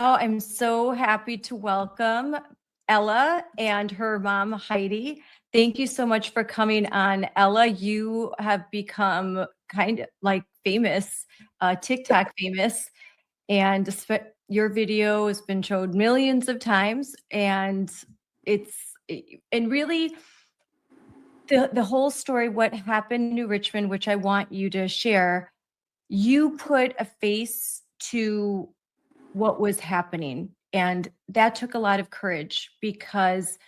I'm so happy to welcome Ella and her mom, Heidi. Thank you so much for coming on. Ella, you have become kind of like famous, TikTok famous, and your video has been showed millions of times. And it's, and really, the whole story, what happened in New Richmond, which I want you to share, you put a face to what was happening. And that took a lot of courage because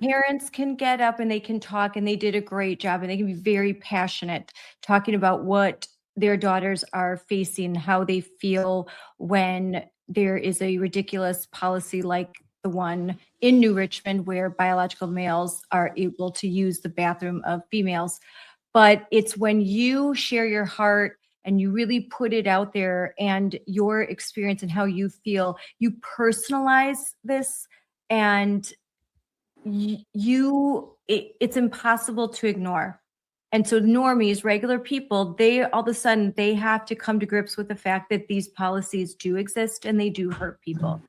parents can get up and they can talk, and they did a great job, and they can be very passionate talking about what their daughters are facing, how they feel when there is a ridiculous policy like the one in New Richmond where biological males are able to use the bathroom of females. But it's when you share your heart and you really put it out there and your experience and how you feel, you personalize this, and it's impossible to ignore. And so normies, regular people, they all of a sudden they have to come to grips with the fact that these policies do exist and they do hurt people.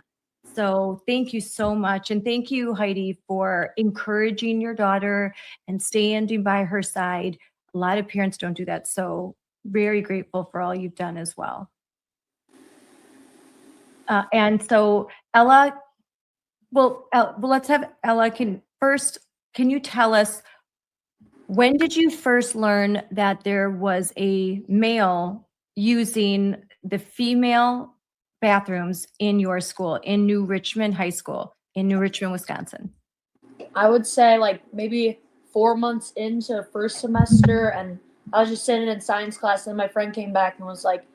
So thank you so much. And thank you, Heidi, for encouraging your daughter and standing by her side. A lot of parents don't do that. So very grateful for all you've done as well. And so Ella, let's have Ella can you tell us, when did you first learn that there was a male using the female bathrooms in your school, in New Richmond High School, in New Richmond, Wisconsin? I would say like maybe 4 months into first semester, and I was just sitting in science class, and my friend came back and was like,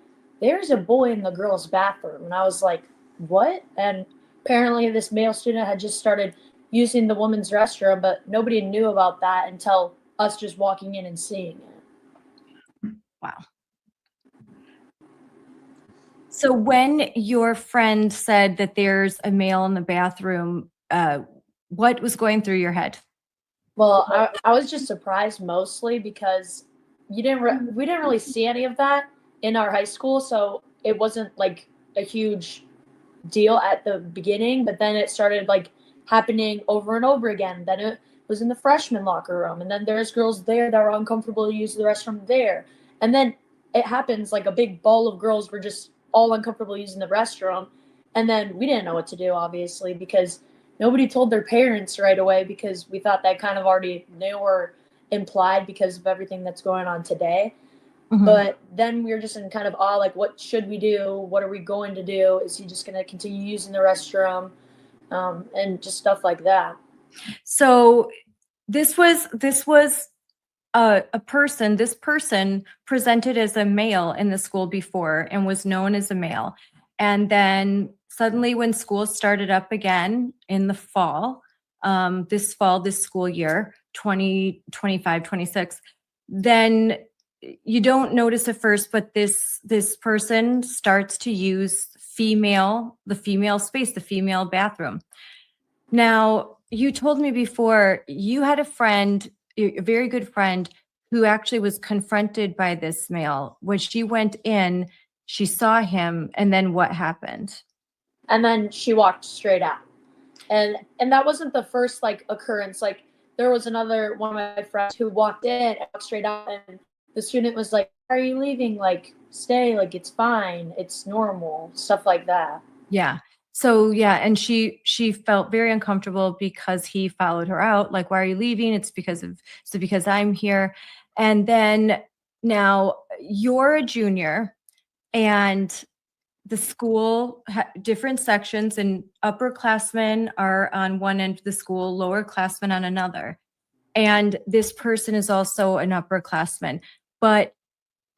"There's a boy in the girls' bathroom," and I was like, "What?" And apparently, this male student had just started using the women's restroom, but nobody knew about that until us just walking in and seeing it. Wow. So when your friend said that there's a male in the bathroom, what was going through your head? Well, I was just surprised mostly because we didn't really see any of that in our high school, so it wasn't like a huge deal at the beginning, but then it started like happening over and over again. Then it was in the freshman locker room, and then there's girls there that were uncomfortable to use the restroom there, and then it happens like a big ball of girls were just all uncomfortable using the restroom, and then we didn't know what to do, obviously, because nobody told their parents right away, because we thought that kind of already knew or implied because of everything that's going on today. Mm-hmm. But then we were just in kind of awe, like, what should we do? What are we going to do? Is he just going to continue using the restroom? And just stuff like that. So this was this person presented as a male in the school before and was known as a male. And then suddenly when school started up again in the fall, this school year, 2025, 26, then you don't notice at first, but this person starts to use the female space, the female bathroom. Now, you told me before you had a friend, a very good friend, who actually was confronted by this male. When she went in, she saw him, and then what happened? And then she walked straight out. And that wasn't the first like occurrence. Like there was another one of my friends who walked in and walked straight out, and the student was like, "Are you leaving? Like, stay, like it's fine, it's normal," stuff like that. Yeah. So yeah, and she felt very uncomfortable because he followed her out. Like, "Why are you leaving?" It's because I'm here. And then now you're a junior, and the school different sections, and upperclassmen are on one end of the school, lowerclassmen on another. And this person is also an upperclassman. But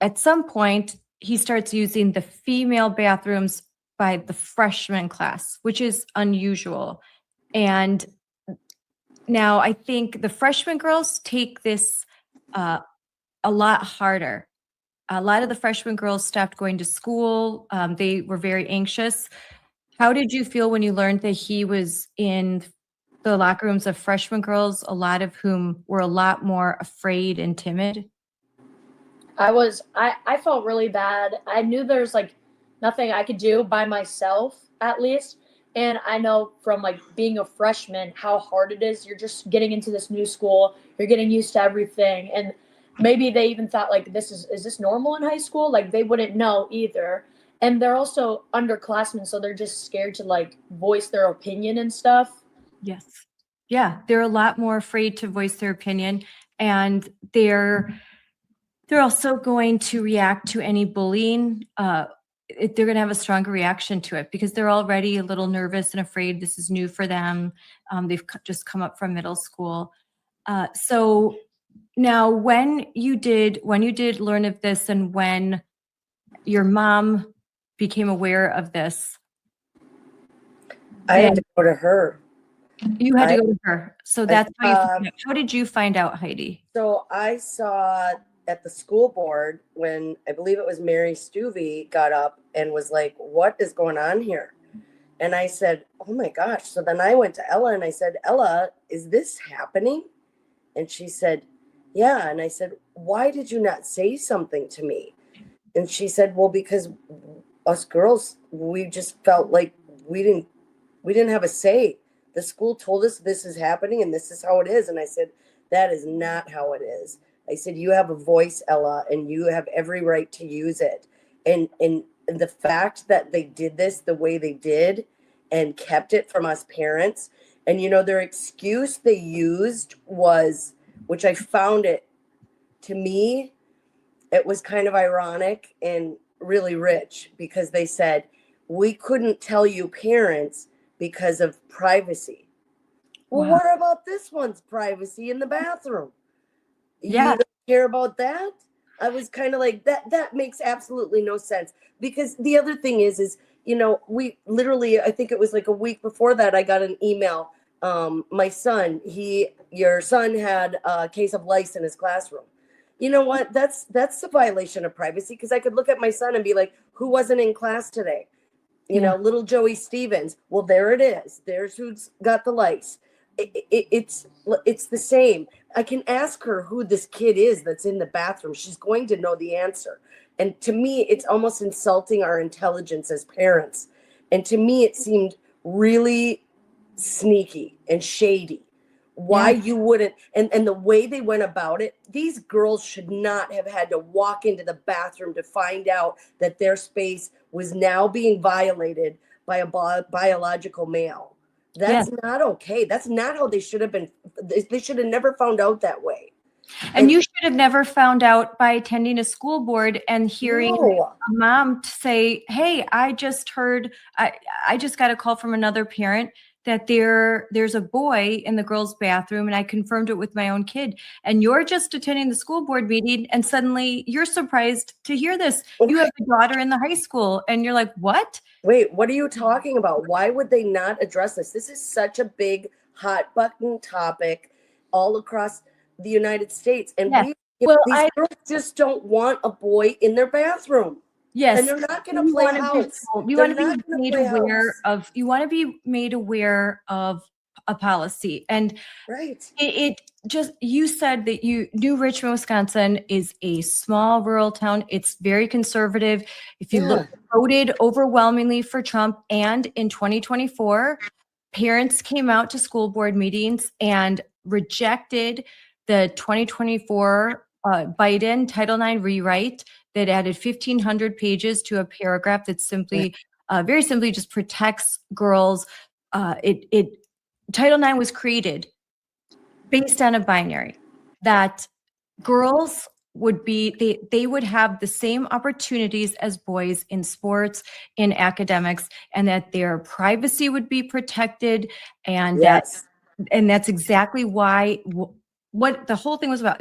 at some point, he starts using the female bathrooms by the freshman class, which is unusual. And now I think the freshman girls take this a lot harder. A lot of the freshman girls stopped going to school. They were very anxious. How did you feel when you learned that he was in the locker rooms of freshman girls, a lot of whom were a lot more afraid and timid? I felt really bad. I knew there's like nothing I could do by myself at least. And I know from like being a freshman how hard it is. You're just getting into this new school. You're getting used to everything. And maybe they even thought like is this normal in high school? Like they wouldn't know either. And they're also underclassmen, so they're just scared to like voice their opinion and stuff. Yes. Yeah, they're a lot more afraid to voice their opinion, and they're also going to react to any bullying. They're going to have a stronger reaction to it because they're already a little nervous and afraid. This is new for them. They've just come up from middle school. So now, when you did learn of this, and when your mom became aware of this, I had to go to her. you had to go to her. So that's how you found out. How did you find out, Heidi? So I saw at the school board when I believe it was Mary Stuvey got up and was like, "What is going on here?" And I said, "Oh my gosh." So then I went to Ella and I said, "Ella, is this happening?" And she said, "Yeah." And I said, "Why did you not say something to me?" And she said, "Well, because us girls, we just felt like we didn't have a say. The school told us this is happening and this is how it is." And I said, "That is not how it is." I said, "You have a voice, Ella, and you have every right to use it." And the fact that they did this the way they did and kept it from us parents, and their excuse they used was, which I found it, to me, it was kind of ironic and really rich, because they said, "We couldn't tell you parents because of privacy." Well, Wow. what about this one's privacy in the bathroom? Yeah. You don't care about that? I was kind of like, that makes absolutely no sense. Because the other thing is, we literally, I think it was like a week before that, I got an email. My son, your son had a case of lice in his classroom. You know what? That's a violation of privacy, because I could look at my son and be like, who wasn't in class today? Little Joey Stevens. Well, there it is. There's who's got the lice. It's the same. I can ask her who this kid is that's in the bathroom. She's going to know the answer. And to me, it's almost insulting our intelligence as parents. And to me, it seemed really sneaky and shady. Why you wouldn't, and the way they went about it, these girls should not have had to walk into the bathroom to find out that their space was now being violated by a biological male. That's not okay. That's not how they should have been. They should have never found out that way. And you should have never found out by attending a school board and hearing a mom say, "Hey, I just heard, I just got a call from another parent that there's a boy in the girls' bathroom, and I confirmed it with my own kid." And you're just attending the school board meeting, and suddenly you're surprised to hear this. You have a daughter in the high school, and you're like, "What? Wait, what are you talking about? Why would they not address this? This is such a big hot button topic all across the United States. And these girls just don't want a boy in their bathroom. Yes. And they're not going to play house. You want to be made aware of, a policy. And it just, you said that you knew Richmond, Wisconsin is a small rural town. It's very conservative. If you voted overwhelmingly for Trump, and in 2024, parents came out to school board meetings and rejected the 2024 Biden Title IX rewrite that added 1,500 pages to a paragraph that simply, very simply, just protects girls. Title IX was created based on a binary that girls would be, they would have the same opportunities as boys in sports, in academics, and that their privacy would be protected. And that's exactly why what the whole thing was about.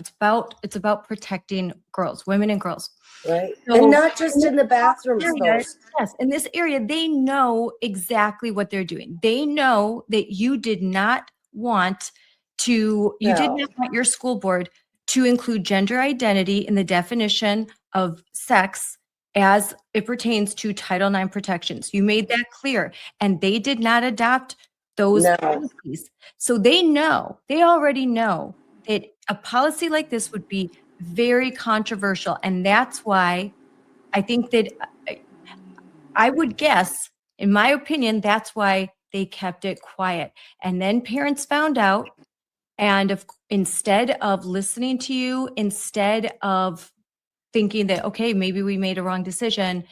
It's about protecting girls, women and girls. Right. So, and not just in the bathrooms. Yes. In this area, they know exactly what they're doing. They know that you did not want your school board to include gender identity in the definition of sex as it pertains to Title IX protections. You made that clear, and they did not adopt those policies. So they already know that a policy like this would be very controversial. And that's why I think that I would guess In my opinion, that's why they kept it quiet. And then parents found out, and instead of listening to you, instead of thinking that, okay, maybe we made a wrong decision,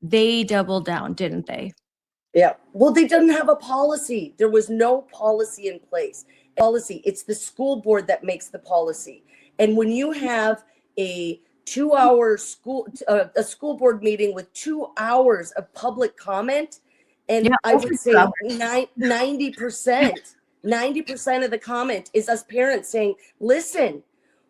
they doubled down, didn't they? Yeah. Well, they didn't have a policy. There was no policy in place. Policy. It's the school board that makes the policy. And when you have a 2-hour a school board meeting with 2 hours of public comment, and Yeah, I would say 2 hours. 90% of the comment is us parents saying, listen,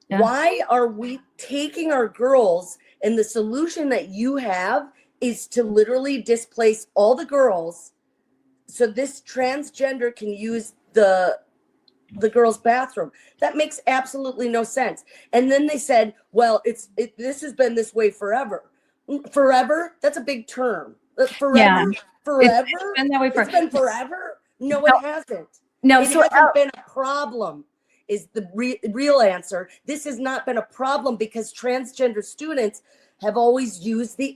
Yeah. why are we taking our girls, and the solution that you have is to literally displace all the girls so this transgender can use the girls' bathroom. That makes absolutely no sense. And then they said, well, this has been this way forever. Forever? That's a big term. Forever? Yeah. Forever? It's been that way It's been forever? No, No. it hasn't. No, It so hasn't been a problem, is the real answer. This has not been a problem because transgender students have always used the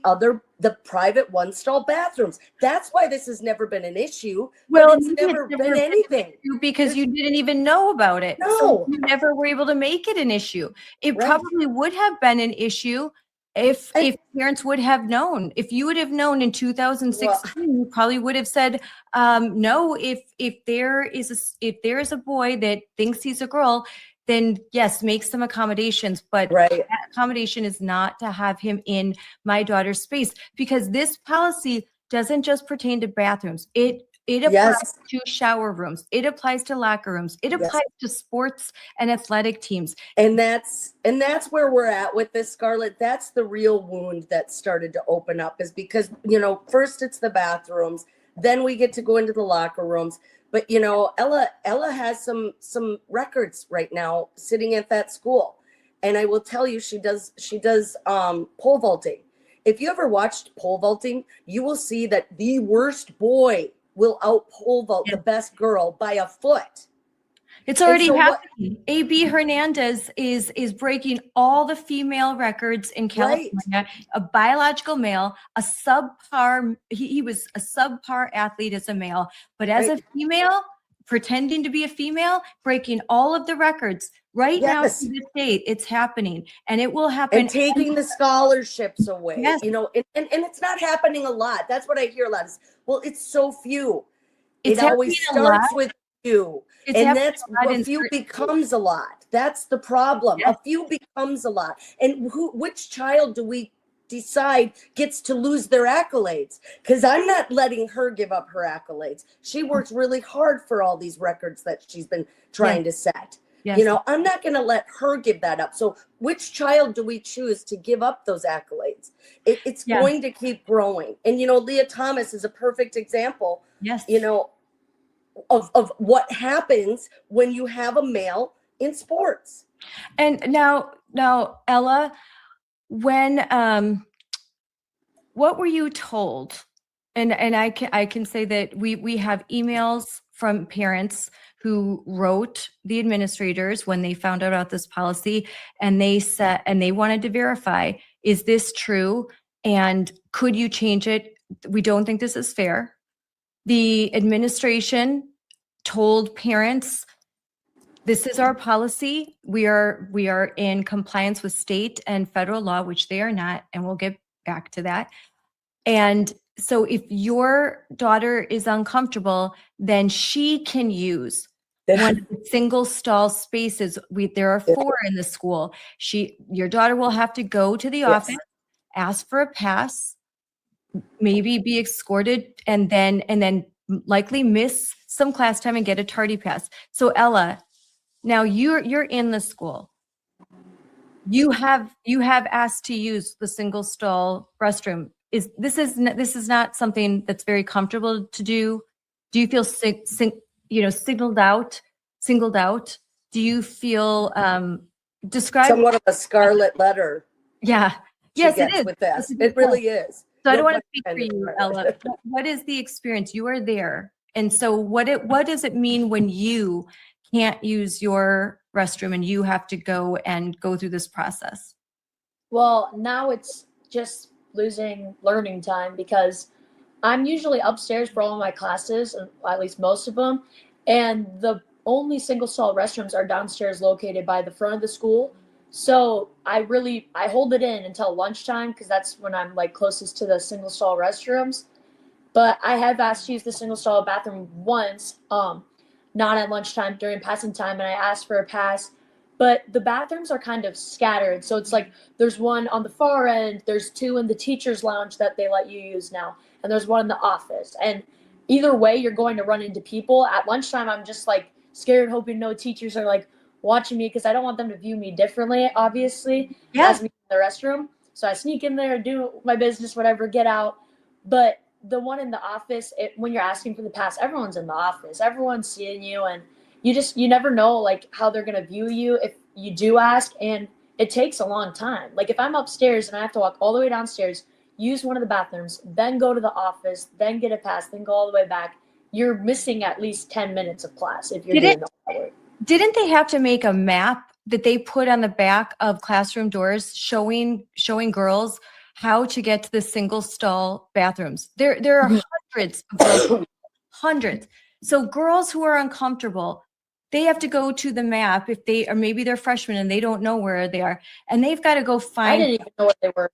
private one-stall bathrooms. That's why this has never been an issue. Well, But it's maybe never been anything. because you didn't even know about it. No. So you never were able to make it an issue. It Right. probably would have been an issue if parents would have known. If you would have known in 2016, you probably would have said, no, if there is a boy that thinks he's a girl, then yes, make some accommodations. But Right. that accommodation is not to have him in my daughter's space, because this policy doesn't just pertain to bathrooms. It applies Yes. to shower rooms. It applies to locker rooms. It Yes. applies to sports and athletic teams. And that's where we're at with this, Scarlett. That's the real wound that started to open up, is because, first it's the bathrooms, then we get to go into the locker rooms. But Ella has some records right now sitting at that school. And I will tell you, she does pole vaulting. If you ever watched pole vaulting, you will see that the worst boy will out pole vault the best girl by a foot. It's already so happening. AB Hernandez is breaking all the female records in California. Right. A biological male, a subpar. He was a subpar athlete as a male, but as Right. a female, pretending to be a female, breaking all of the records. Right now, Yes. to this date, it's happening, and it will happen. And taking the scholarships away. Yes. And it's not happening a lot. That's what I hear a lot is, well, it's so few. It's It always happening a lot. starts with few. It's And happening that's a lot a in few certain- becomes a lot. That's the problem. Yes. A few becomes a lot. And which child do we decide gets to lose their accolades? Because I'm not letting her give up her accolades. She works really hard for all these records that she's been trying to set. Yes. I'm not going to let her give that up. So which child do we choose to give up those accolades? It's going to keep growing. And, Leah Thomas is a perfect example, Yes. of what happens when you have a male in sports. And now, Ella, when what were you told? And I can say that we have emails from parents who wrote the administrators when they found out about this policy, and they said, and they wanted to verify, is this true? And could you change it? We don't think this is fair. The administration told parents, this is our policy. We are in compliance with state and federal law, which they are not, and we'll get back to that. And so if your daughter is uncomfortable, then she can use one of the single stall spaces. There are 4 in the school. Your daughter will have to go to the office, ask for a pass, maybe be escorted, and then likely miss some class time and get a tardy pass. So Ella, now you're in the school. You have asked to use the single stall restroom. This is not something that's very comfortable to do. Do you feel singled out? Do you feel describe Somewhat of a scarlet letter. Yeah. she Yes, it gets is. with That's this. a good It really is. So I don't No want pun to speak for intended, you, Scarlett. Ella. What is the experience? You are there. And so what does it mean when you can't use your restroom and you have to go through this process? Well, now it's just losing learning time because I'm usually upstairs for all of my classes, at least most of them, and the only single stall restrooms are downstairs located by the front of the school. So I hold it in until lunchtime because that's when I'm like closest to the single stall restrooms. But I have asked to use the single stall bathroom once, not at lunchtime during passing time, and I asked for a pass. But the bathrooms are kind of scattered, so it's like there's one on the far end, there's two in the teachers' lounge that they let you use now, and there's one in the office. And either way, you're going to run into people. At lunchtime, I'm just like scared, hoping no teachers are like watching me because I don't want them to view me differently, obviously, as me in the restroom. So I sneak in there, do my business, whatever, get out. But the one in the office, when you're asking for the pass, everyone's in the office, everyone's seeing you, and you never know like how they're gonna view you if you do ask, and it takes a long time. Like if I'm upstairs and I have to walk all the way downstairs, use one of the bathrooms, then go to the office, then get a pass, then go all the way back, you're missing at least 10 minutes of class if you're doing all that work. Didn't they have to make a map that they put on the back of classroom doors showing girls how to get to the single stall bathrooms? There are hundreds of girls, hundreds. So girls who are uncomfortable, they have to go to the map if they, or maybe they're freshmen and they don't know where they are, and they've got to go find. I didn't even know where they were.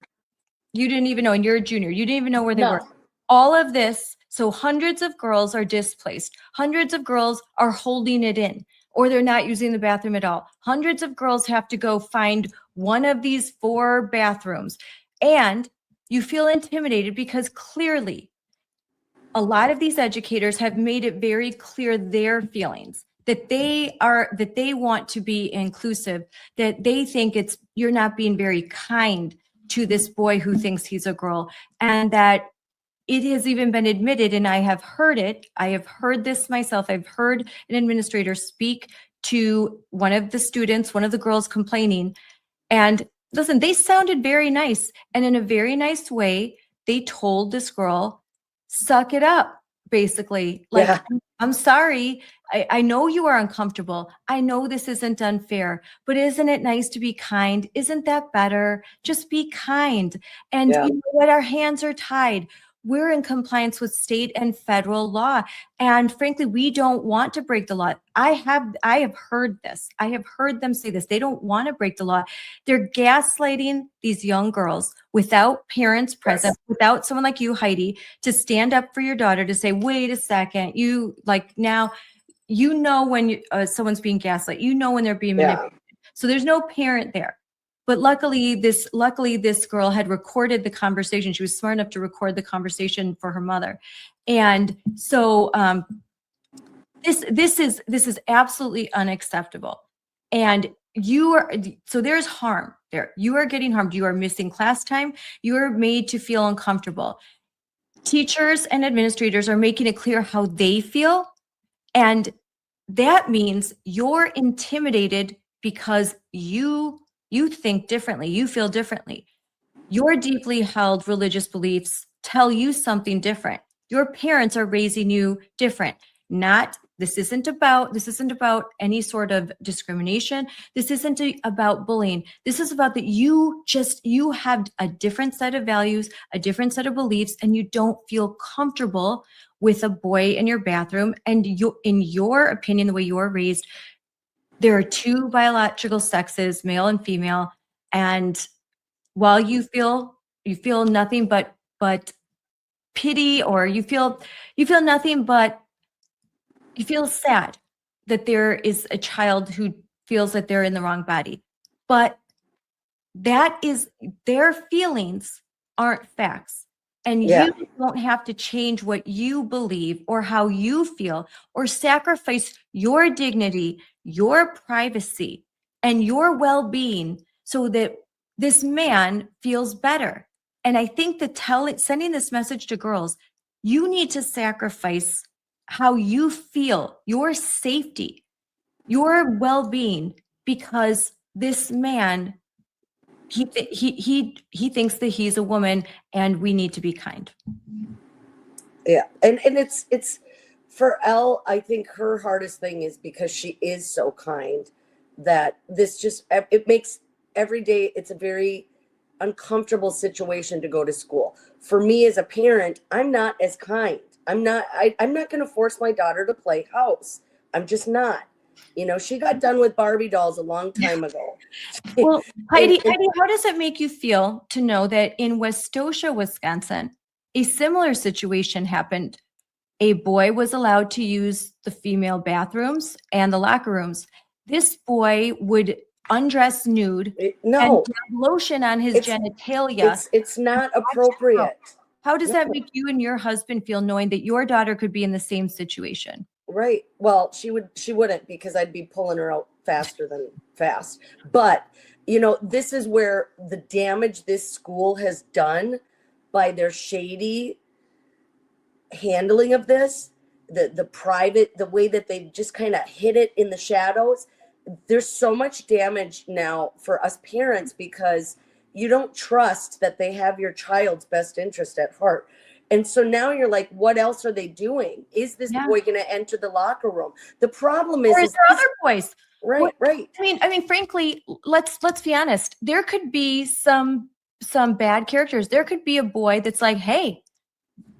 You didn't even know, and you're a junior. You didn't even know where they No. were. All of this, so hundreds of girls are displaced. Hundreds of girls are holding it in, or they're not using the bathroom at all. Hundreds of girls have to go find one of these 4 bathrooms. And you feel intimidated because clearly a lot of these educators have made it very clear their feelings, that they want to be inclusive, that they think you're not being very kind to this boy who thinks he's a girl, and that it has even been admitted, and I have heard it. I have heard this myself. I've heard an administrator speak to one of the students, one of the girls complaining, and listen, they sounded very nice. And in a very nice way, they told this girl, suck it up, basically. Like, Yeah. I'm sorry. I know you are uncomfortable. I know this isn't unfair, but isn't it nice to be kind? Isn't that better? Just be kind. And Yeah. you know what? Our hands are tied. We're in compliance with state and federal law. And frankly, we don't want to break the law. I have heard this. I have heard them say this. They don't want to break the law. They're gaslighting these young girls without parents present, without someone like you, Heidi, to stand up for your daughter, to say, wait a second, you like now, you know, when someone's being gaslit, you know, when they're being manipulated. So there's no parent there. But luckily this girl had recorded the conversation. She was smart enough to record the conversation for her mother. And so this is absolutely unacceptable. And so there's harm there. You are getting harmed. You are missing class time. You are made to feel uncomfortable. Teachers and administrators are making it clear how they feel. And that means you're intimidated because you think differently, you feel differently. Your deeply held religious beliefs tell you something different. Your parents are raising you different. This isn't about any sort of discrimination. This isn't about bullying. This is about that you have a different set of values, a different set of beliefs, and you don't feel comfortable with a boy in your bathroom. And in your opinion, the way you're raised, there are 2 biological sexes, male and female. And while you feel nothing but pity, or you feel nothing but you feel sad that there is a child who feels that they're in the wrong body. But that is, their feelings aren't facts. And you don't have to change what you believe or how you feel or sacrifice your dignity, your privacy, and your well-being so that this man feels better. And I think that sending this message to girls, you need to sacrifice how you feel, your safety, your well-being, because this man, he thinks that he's a woman, and we need to be kind. Yeah. And it's for Elle, I think her hardest thing is because she is so kind that this just, it makes every day, it's a very uncomfortable situation to go to school. For me as a parent, I'm not as kind. I'm not going to force my daughter to play house. I'm just not. She got done with Barbie dolls a long time ago. Well, Heidi, how does it make you feel to know that in Westosha, Wisconsin, a similar situation happened? A boy was allowed to use the female bathrooms and the locker rooms. This boy would undress nude and have lotion on his genitalia. It's not appropriate. How does that make you and your husband feel knowing that your daughter could be in the same situation? Right. Well, she wouldn't, because I'd be pulling her out faster than fast. But, this is where the damage this school has done by their shady handling of this, the way that they just kind of hid it in the shadows. There's so much damage now for us parents because you don't trust that they have your child's best interest at heart. And so now you're like, what else are they doing? Is this boy going to enter the locker room? The problem is, there other boys? Right. I mean, frankly, let's be honest. There could be some bad characters. There could be a boy that's like, hey,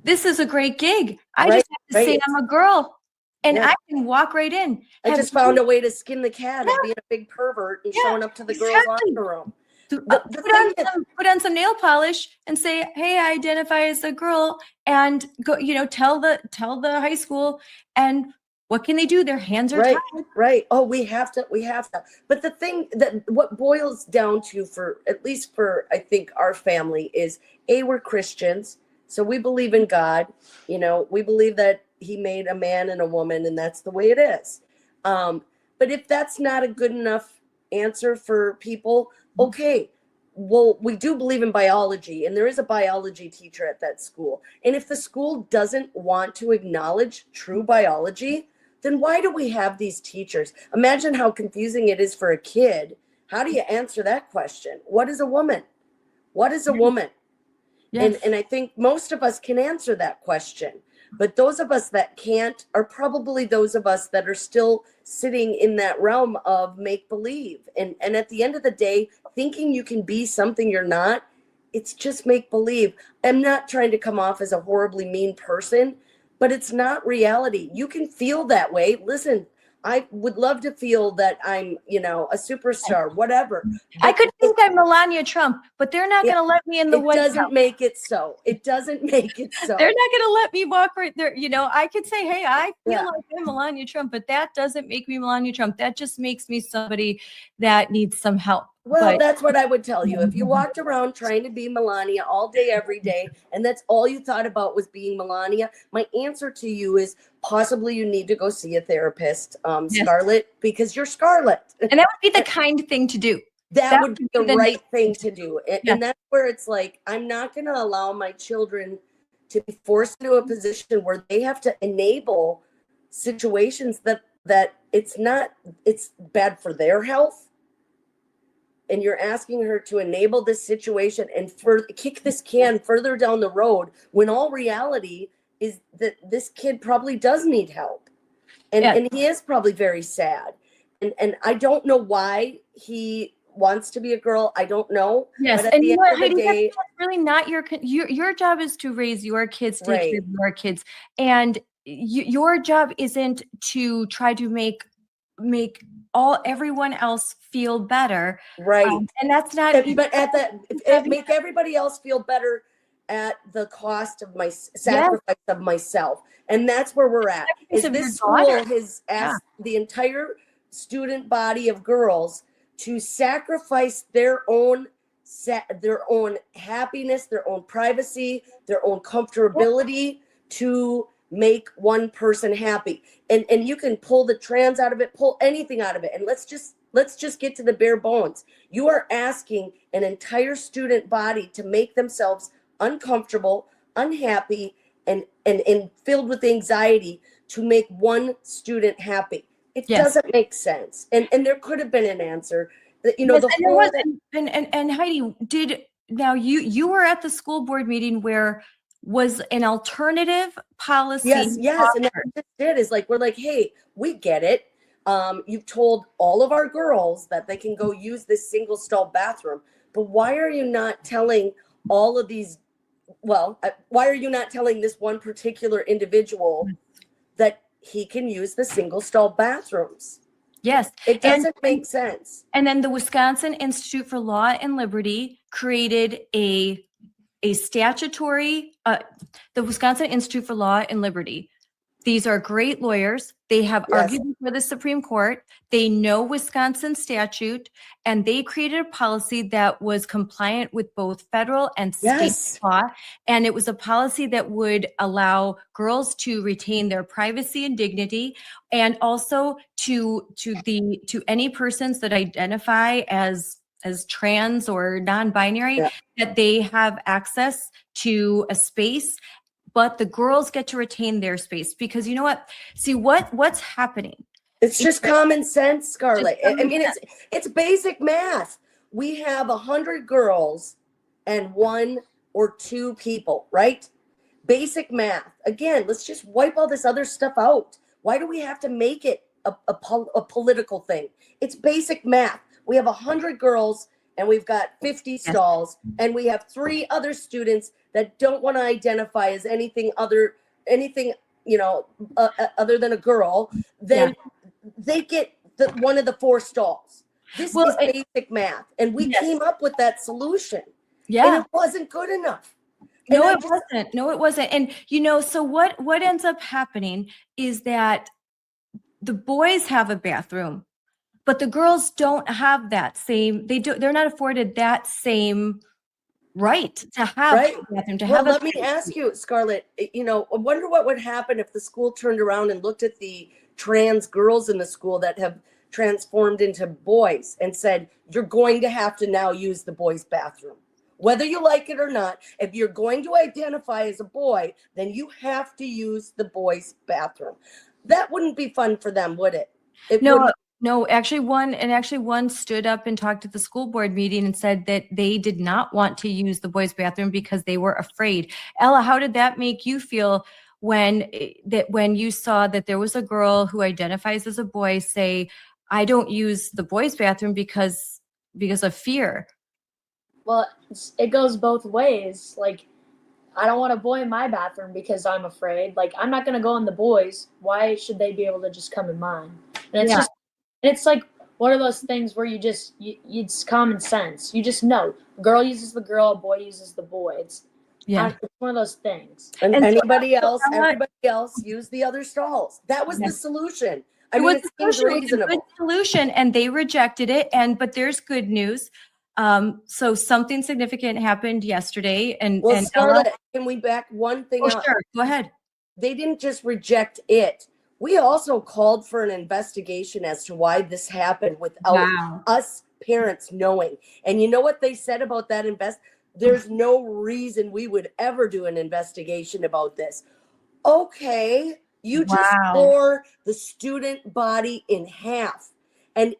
this is a great gig. I just have to say I'm a girl, and I can walk right in. I just found a way to skin the cat and being a big pervert and showing up to the girls' locker room. Put on some nail polish and say, hey, I identify as a girl, and go, tell the high school, and what can they do? Their hands are tied. Right. Oh, we have to. But the thing what boils down to, at least for I think our family, is we're Christians. So we believe in God. We believe that he made a man and a woman, and that's the way it is. But if that's not a good enough answer for people, okay, well, we do believe in biology, and there is a biology teacher at that school. And if the school doesn't want to acknowledge true biology, then why do we have these teachers? Imagine how confusing it is for a kid. How do you answer that question? What is a woman? What is a woman? Yes. And I think most of us can answer that question. But those of us that can't are probably those of us that are still sitting in that realm of make-believe. And at the end of the day, thinking you can be something you're not, it's just make-believe. I'm not trying to come off as a horribly mean person, but it's not reality. You can feel that way. Listen, I would love to feel that I'm, a superstar, whatever. I could think I'm Melania Trump, but they're not going to let me in the White House. It doesn't make it so. They're not going to let me walk right there. I could say, hey, I feel like I'm Melania Trump, but that doesn't make me Melania Trump. That just makes me somebody that needs some help. Well, that's what I would tell you. If you walked around trying to be Melania all day, every day, and that's all you thought about was being Melania, my answer to you is possibly you need to go see a therapist, Scarlett, because you're Scarlett. And that would be the kind thing to do. That would be the right thing to do. And that's where it's like, I'm not going to allow my children to be forced into a position where they have to enable situations that it's bad for their health. And you're asking her to enable this situation and kick this can further down the road, when all reality is that this kid probably does need help. And he is probably very sad. And I don't know why he wants to be a girl. I don't know. Yes. But at the end of the day, that's really not your job is to raise your kids, take care of your kids. And your job isn't to try to make everyone else feel better, right? And that's not. But make everybody else feel better at the cost of my sacrifice of myself, and that's where we're at. Is this school has asked the entire student body of girls to sacrifice their own happiness, their own privacy, their own comfortability to make one person happy. And you can pull the trans out of it, pull anything out of it. And let's just get to the bare bones. You are asking an entire student body to make themselves uncomfortable, unhappy, and filled with anxiety to make one student happy. It doesn't make sense. And there could have been an answer that, and Heidi, you were at the school board meeting where was an alternative policy. Yes. And that's what it did is we're like, hey, we get it. You've told all of our girls that they can go use this single stall bathroom, but why are you not telling all of these? Well, why are you not telling this one particular individual that he can use the single stall bathrooms? Yes. It doesn't make sense. And then the Wisconsin Institute for Law and Liberty created a statutory, the Wisconsin Institute for Law and Liberty. These are great lawyers. They have argued before the Supreme Court. They know Wisconsin statute, and they created a policy that was compliant with both federal and state law. And it was a policy that would allow girls to retain their privacy and dignity, and also to any persons that identify as trans or non-binary, that they have access to a space. But the girls get to retain their space, because you know what? See what's happening. It's just common sense, Scarlett. I mean, it's basic math. We have 100 girls and 1 or 2 people, right? Basic math. Again, let's just wipe all this other stuff out. Why do we have to make it a political thing? It's basic math. We have 100 girls and we've got 50 stalls, and we have 3 other students that don't want to identify as anything other than a girl. Then they get one of the 4 stalls. This is basic math, and we came up with that solution. And it wasn't good enough. No, it wasn't. No, it wasn't. And so what ends up happening is that the boys have a bathroom, but the girls don't have that same. They're not afforded that same right to have a bathroom. Let me ask you, Scarlett. I wonder what would happen if the school turned around and looked at the trans girls in the school that have transformed into boys and said, "You're going to have to now use the boys' bathroom, whether you like it or not. If you're going to identify as a boy, then you have to use the boys' bathroom." That wouldn't be fun for them, would it? No, actually one stood up and talked at the school board meeting and said that they did not want to use the boys' bathroom because they were afraid. Ella, how did that make you feel when you saw that there was a girl who identifies as a boy say, "I don't use the boys' bathroom because of fear"? Well, it goes both ways. Like, I don't want a boy in my bathroom because I'm afraid. Like, I'm not going to go in the boys. Why should they be able to just come in mine? And it's like one of those things where it's common sense. You just know. A girl uses the girl, a boy uses the boy. It's one of those things. And everybody else use the other stalls. That was the solution. It seems reasonable. Good solution, and they rejected it. But there's good news. So something significant happened yesterday. And Scarlett, can we back one thing up? Sure. Go ahead. They didn't just reject it. We also called for an investigation as to why this happened without us parents knowing. And you know what they said about that there's no reason we would ever do an investigation about this. Okay, you just tore the student body in half. And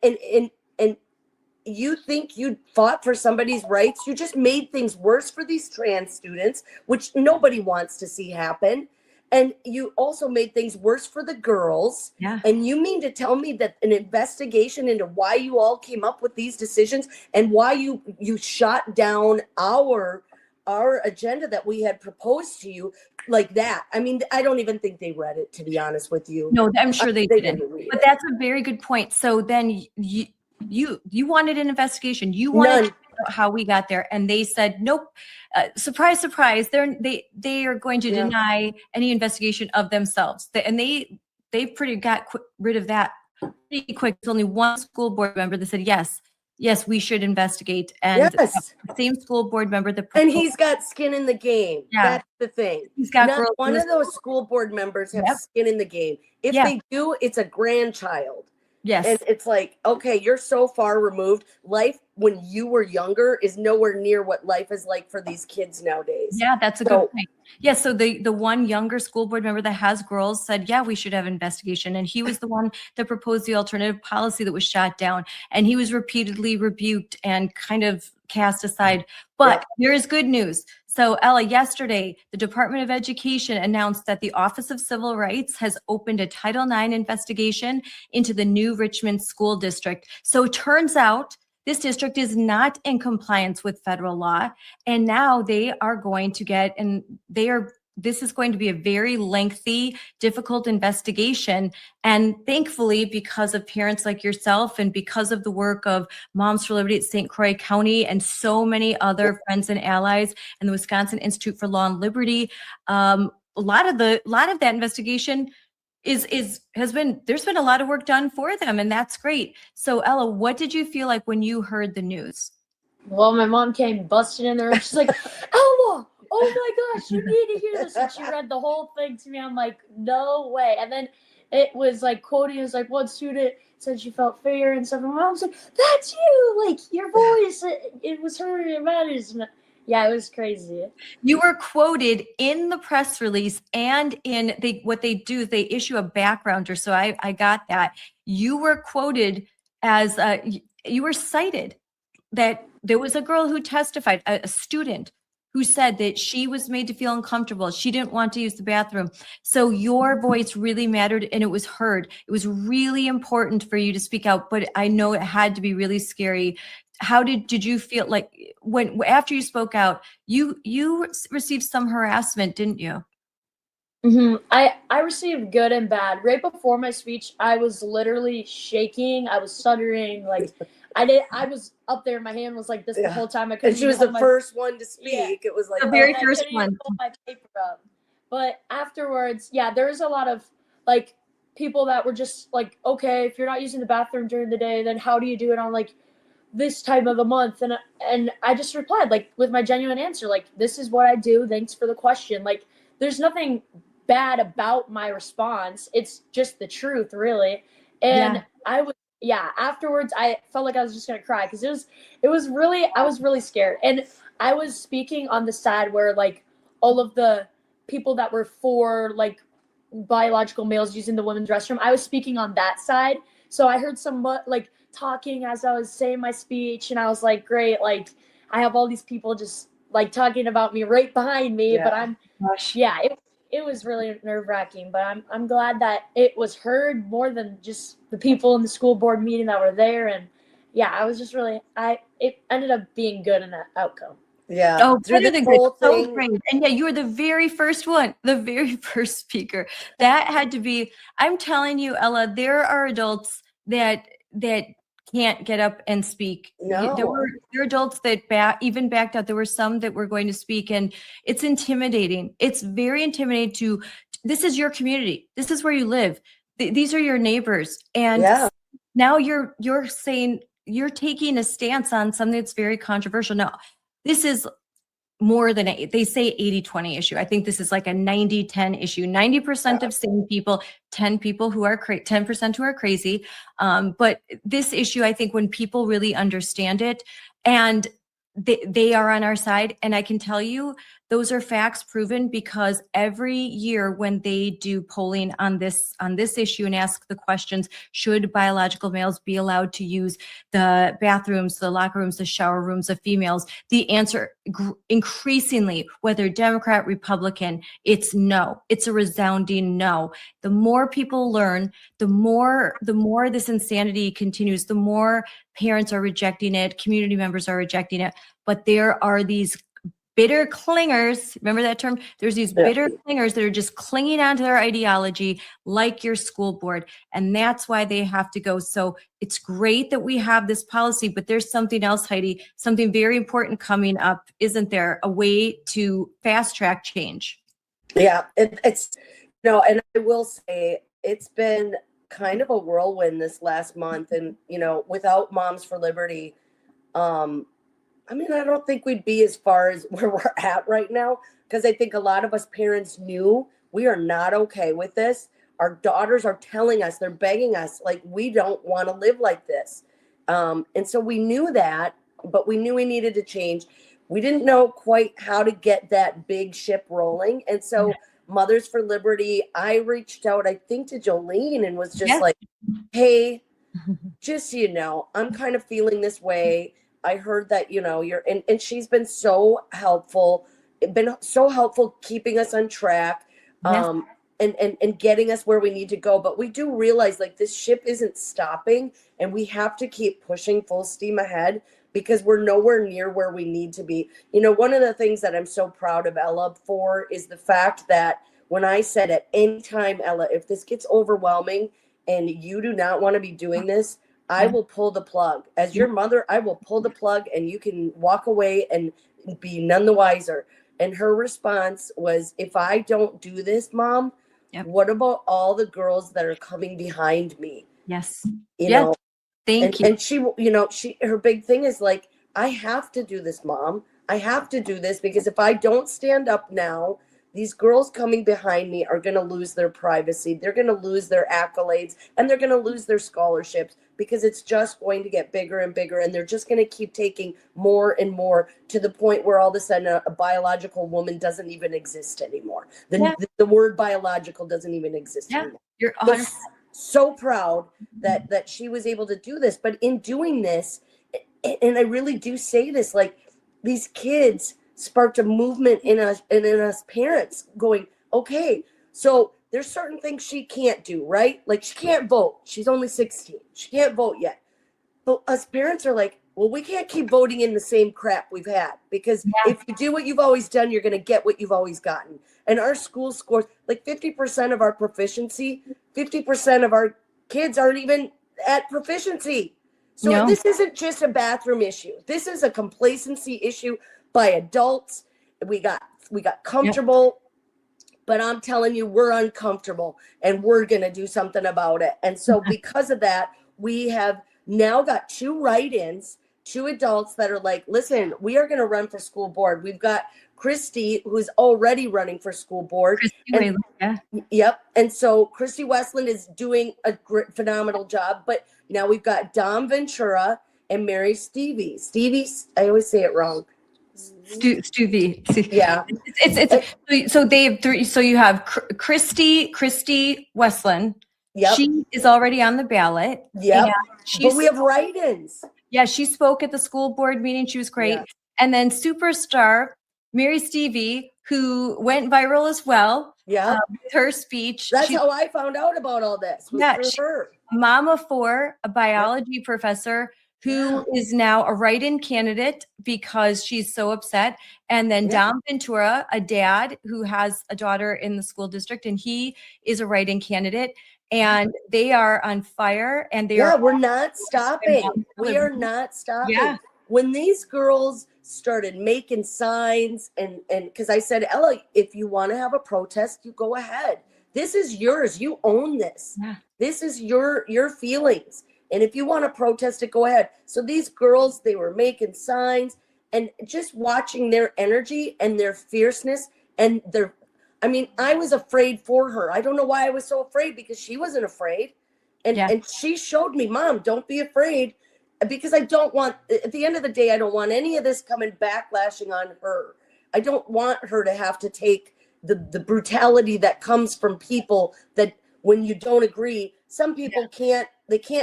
you think you fought for somebody's rights? You just made things worse for these trans students, which nobody wants to see happen. And you also made things worse for the girls. Yeah. And you mean to tell me that an investigation into why you all came up with these decisions and why you shot down our agenda that we had proposed to you like that? I mean, I don't even think they read it, to be honest with you. No, I'm sure they didn't. But that's a very good point. So then you wanted an investigation. You wanted to know how we got there, and they said nope. Surprise, surprise! They are going to deny any investigation of themselves. They pretty got rid of that pretty quick. There's only one school board member that said yes, we should investigate, and the same school board member and he's got skin in the game. That's the thing. He's got not one of those school board members have skin in the game. If they do, it's a grandchild. Yes. And it's like, okay, you're so far removed. Life when you were younger is nowhere near what life is like for these kids nowadays. Yeah, that's a good point. Yeah, so the one younger school board member that has girls said, we should have an investigation. And he was the one that proposed the alternative policy that was shot down. And he was repeatedly rebuked and kind of cast aside. But there is good news. So Ella, yesterday, the Department of Education announced that the Office of Civil Rights has opened a Title IX investigation into the new Richmond school district. So it turns out this district is not in compliance with federal law. And now they are going to this is going to be a very lengthy, difficult investigation. And thankfully, because of parents like yourself and because of the work of Moms for Liberty at St. Croix County and so many other friends and allies and the Wisconsin Institute for Law and Liberty, a lot of that investigation there's been a lot of work done for them, and that's great. So Ella, what did you feel like when you heard the news? Well, my mom came busting in the room. She's like, Ella, oh my gosh, you need to hear this. And she read the whole thing to me. I'm like, no way. And then it was like quoting, it was like, one student said she felt fear and stuff. And my mom's like, that's you, like your voice. It was her, it matters. Yeah, it was crazy. You were quoted in the press release and what they do is they issue a backgrounder. So I got that. You were quoted as, you were cited that there was a girl who testified, a student who said that she was made to feel uncomfortable. She didn't want to use the bathroom. So your voice really mattered and it was heard. It was really important for you to speak out, but I know it had to be really scary. How did you feel like when after you spoke out, you received some harassment, didn't you? Mm-hmm. I received good and bad. Right before my speech, I was literally shaking. I was stuttering. Like I was up there. My hand was like this the whole time. I couldn't. And she was the first one to speak. Yeah. It was like the very first one. Pull my paper up. But afterwards, yeah, there was a lot of like people that were just like, okay, if you're not using the bathroom during the day, then how do you do it on like this time of the month? And I just replied like with my genuine answer, like, this is what I do. Thanks for the question. Like, there's nothing bad about my response. It's just the truth, really. And afterwards I felt like I was just gonna cry because I was really scared. And I was speaking on the side where like all of the people that were for like biological males using the women's restroom, I was speaking on that side. So I heard some like talking as I was saying my speech, and I was like, great, like I have all these people just like talking about me right behind me. But it was really nerve-wracking, but I'm glad that it was heard more than just the people in the school board meeting that were there. And yeah, I was just really it ended up being good in that outcome. Yeah. Oh, better than great. So great. And yeah, you were the very first one, the very first speaker. That had to be, I'm telling you, Ella, there are adults that can't get up and speak. No. There were adults that even backed out. There were some that were going to speak, and it's intimidating. It's very intimidating this is your community. This is where you live. These are your neighbors. And now you're saying, you're taking a stance on something that's very controversial. Now, this is more than they say 80-20 issue. I think this is like a 90-10 issue. 90% of sane people, 10% who are crazy. But this issue, I think when people really understand it and they are on our side, and I can tell you those are facts proven, because every year when they do polling on this issue and ask the questions, should biological males be allowed to use the bathrooms, the locker rooms, the shower rooms of females, the answer increasingly, whether Democrat, Republican, it's no. It's a resounding no. The more people learn, the more this insanity continues, the more parents are rejecting it, community members are rejecting it. But there are these bitter clingers. Remember that term? There's these bitter clingers that are just clinging onto their ideology, like your school board. And that's why they have to go. So it's great that we have this policy, but there's something else, Heidi, something very important coming up, isn't there? A way to fast track change. Yeah, it's and I will say it's been kind of a whirlwind this last month. And, without Moms for Liberty, I don't think we'd be as far as where we're at right now, because I think a lot of us parents knew we are not okay with this. Our daughters are telling us, they're begging us, like, we don't want to live like this. And so we knew that, but we knew we needed to change. We didn't know quite how to get that big ship rolling. And so Mothers for Liberty, I reached out, I think, to Jolene and was just like, hey, just so you know, I'm kind of feeling this way. I heard that, you're, and she's been so helpful, keeping us on track. and getting us where we need to go. But we do realize like this ship isn't stopping, and we have to keep pushing full steam ahead because we're nowhere near where we need to be. You know, one of the things that I'm so proud of Ella for is the fact that when I said at any time, Ella, if this gets overwhelming and you do not want to be doing this, I will pull the plug. As your mother, I will pull the plug and you can walk away and be none the wiser. And her response was, if I don't do this, Mom, what about all the girls that are coming behind me? Yes. You know, Thank you. And she, you know, her big thing is like, I have to do this, Mom. I have to do this because if I don't stand up now, these girls coming behind me are going to lose their privacy. They're going to lose their accolades and they're going to lose their scholarships because it's just going to get bigger and bigger. And they're just going to keep taking more and more to the point where all of a sudden a biological woman doesn't even exist anymore. The word biological doesn't even exist anymore. You're so proud that she was able to do this. But in doing this, and I really do say this, like these kids sparked a movement in us and in us parents going, okay, so there's certain things she can't do, right? Like she can't vote. She's only 16. She can't vote yet. But us parents are like, well, we can't keep voting in the same crap we've had because if you do what you've always done, you're going to get what you've always gotten. And our school scores, like 50% of our proficiency, 50% of our kids aren't even at proficiency. So this isn't just a bathroom issue. This is a complacency issue by adults. We got comfortable, but I'm telling you, we're uncomfortable and we're going to do something about it. And so because of that, we have now got 2 write-ins, 2 adults that are like, listen, we are going to run for school board. We've got Christy, who's already running for school board. Yep. And so Christy Westland is doing a great, phenomenal job. But now we've got Dom Ventura and Mary Stevie. I always say it wrong. Stevie. Yeah. It's so they have 3. So you have Christy Westland. Yep. She is already on the ballot. Yeah. But we have write-ins. Yeah, she spoke at the school board meeting. She was great. Yeah. And then superstar Mary Stevie, who went viral as well. Yeah. With her speech. That's how I found out about all this. Was through her. Mom of 4, a biology professor who is now a write-in candidate because she's so upset. And then Dom Ventura, a dad who has a daughter in the school district, and he is a write-in candidate. And they are on fire. And they are. We're not stopping. We are not stopping. Yeah. When these girls started making signs, and because I said, Ella, if you want to have a protest, you go ahead. This is yours. You own this. Yeah. This is your feelings. And if you want to protest it, go ahead. So these girls, they were making signs and just watching their energy and their fierceness and I was afraid for her. I don't know why I was so afraid because she wasn't afraid. And she showed me, Mom, don't be afraid, because I don't want, at the end of the day, I don't want any of this coming backlashing on her. I don't want her to have to take the brutality that comes from people that when you don't agree, some people can't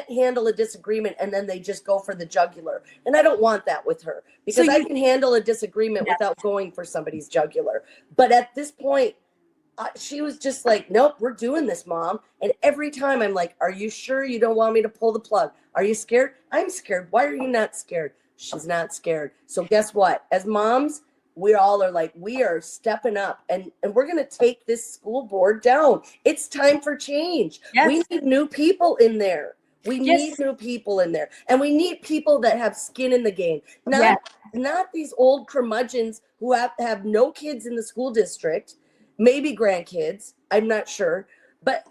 handle a disagreement and then they just go for the jugular. And I don't want that with her because I can handle a disagreement without going for somebody's jugular. But at this point, she was just like, nope, we're doing this, Mom. And every time I'm like, are you sure you don't want me to pull the plug? Are you scared? I'm scared. Why are you not scared? She's not scared. So guess what? As moms, we all are like, we are stepping up and we're going to take this school board down. It's time for change. Yes. We need new people in there. We need new people in there. And we need people that have skin in the game. Not these old curmudgeons who have no kids in the school district, maybe grandkids, I'm not sure, but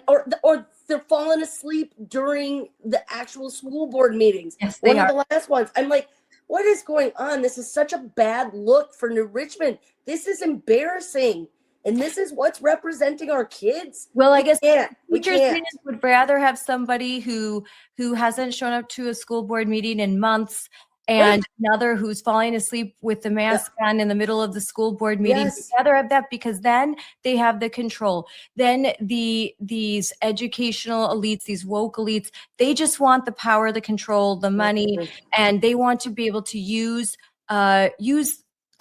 or they're falling asleep during the actual school board meetings. Yes, One of the last ones. I'm like, what is going on? This is such a bad look for New Richmond. This is embarrassing. And this is what's representing our kids. Well, I guess teachers would rather have somebody who hasn't shown up to a school board meeting in months and another who's falling asleep with the mask on in the middle of the school board meeting. Yes. They'd rather have that because then they have the control. Then these educational elites, these woke elites, they just want the power, the control, the money, and they want to be able to use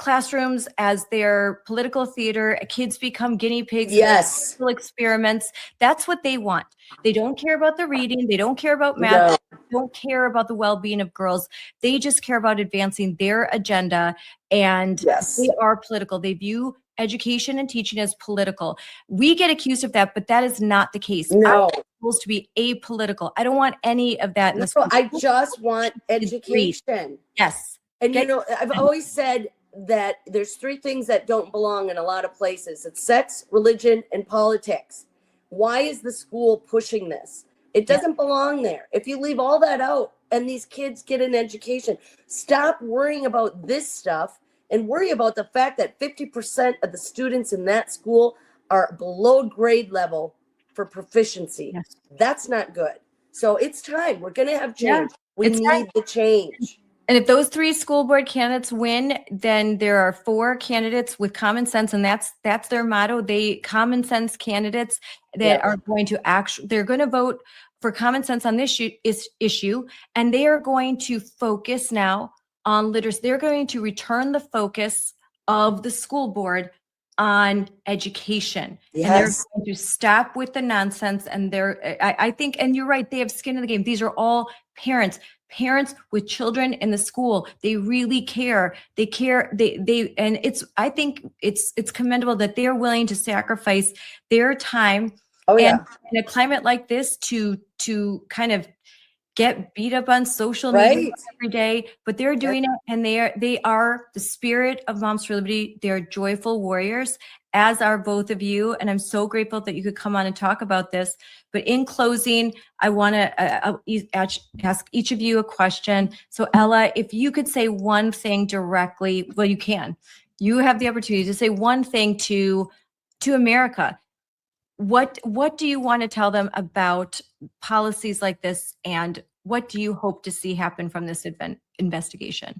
classrooms as their political theater. Kids become guinea pigs. Yes. Experiments. That's what they want. They don't care about the reading. They don't care about math. No. They don't care about the well-being of girls. They just care about advancing their agenda. And Yes. they are political. They view education and teaching as political. We get accused of that, but that is not the case. No. I want schools to be apolitical. I don't want any of that in the school. I just want education. Yes. And I've always said that there's three things that don't belong in a lot of places. It's sex, religion, and politics. Why is the school pushing this? It doesn't belong there. If you leave all that out and these kids get an education, stop worrying about this stuff and worry about the fact that 50% of the students in that school are below grade level for proficiency. Yes. That's not good. So it's time. We're going to have change. We It's need time. the change. And if those 3 school board candidates win, then there are 4 candidates with common sense, and that's their motto. They common sense candidates that are going to they're going to vote for common sense on this issue, and they are going to focus now on literacy. They're going to return the focus of the school board on education. Yes. And they're going to stop with the nonsense. And I think, and you're right, they have skin in the game. These are all parents with children in the school. They really care. They care. And I think it's commendable that they're willing to sacrifice their time in a climate like this to kind of get beat up on social media every day, but they're doing it, and they are the spirit of Moms for Liberty. They're joyful warriors, as are both of you, and I'm so grateful that you could come on and talk about this. But in closing, I want to ask each of you a question. So Ella, if you could say one thing directly, well, you can. You have the opportunity to say one thing to America. What do you want to tell them about policies like this, and what do you hope to see happen from this investigation?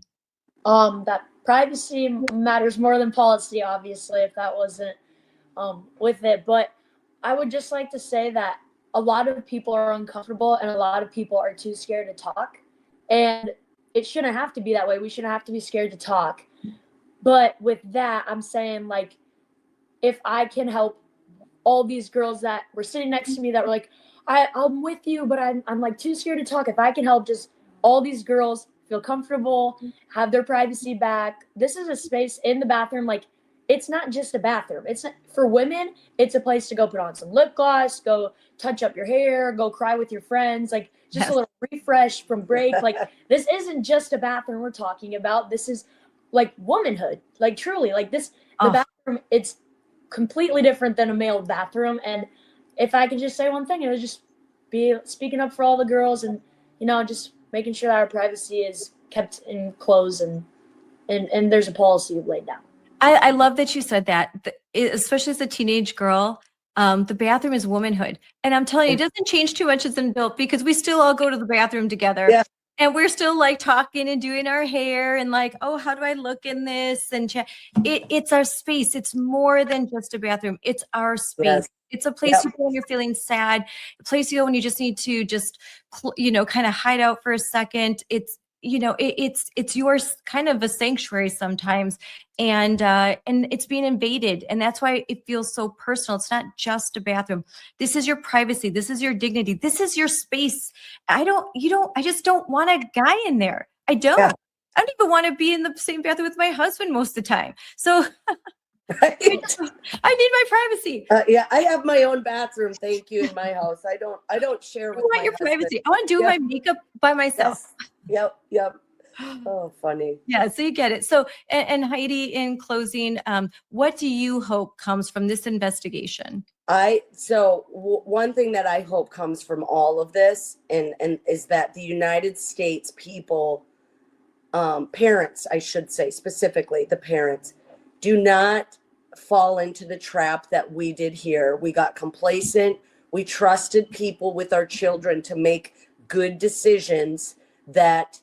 That privacy matters more than policy, obviously, if that wasn't with it. But I would just like to say that a lot of people are uncomfortable and a lot of people are too scared to talk. And it shouldn't have to be that way. We shouldn't have to be scared to talk. But with that, I'm saying, like, if I can help all these girls that were sitting next to me that were like, I'm with you, but I'm like too scared to talk. If I can help just all these girls feel comfortable, have their privacy back. This is a space in the bathroom. Like, it's not just a bathroom. It's not, for women, it's a place to go put on some lip gloss, go touch up your hair, go cry with your friends, like just a little refresh from break. Like, this isn't just a bathroom we're talking about. This is like womanhood, like truly, like this, the bathroom, it's completely different than a male bathroom. And if I could just say one thing, it would just be speaking up for all the girls and, just making sure that our privacy is kept in close and there's a policy laid down. I love that you said that, especially as a teenage girl. The bathroom is womanhood. And I'm telling you, it doesn't change too much as an adult, because we still all go to the bathroom together. Yeah. And we're still like talking and doing our hair and like, oh, how do I look in this? And it's our space. It's more than just a bathroom. It's our space. Yes. It's a place you go when you're feeling sad, a place you go when you just need to just, kind of hide out for a second. It's, it's yours, kind of a sanctuary sometimes. And it's being invaded. And that's why it feels so personal. It's not just a bathroom. This is your privacy. This is your dignity. This is your space. I just don't want a guy in there. I don't. Yeah. I don't even want to be in the same bathroom with my husband most of the time. So I need my privacy. I have my own bathroom. Thank you. In my house. I don't share with my husband. Privacy. I want to do my makeup by myself. Yes. Yep. Oh, funny. Yeah, so you get it. So, and Heidi, in closing, what do you hope comes from this investigation? One thing that I hope comes from all of this, and is that the United States people, parents, I should say, specifically the parents, do not fall into the trap that we did here. We got complacent. We trusted people with our children to make good decisions that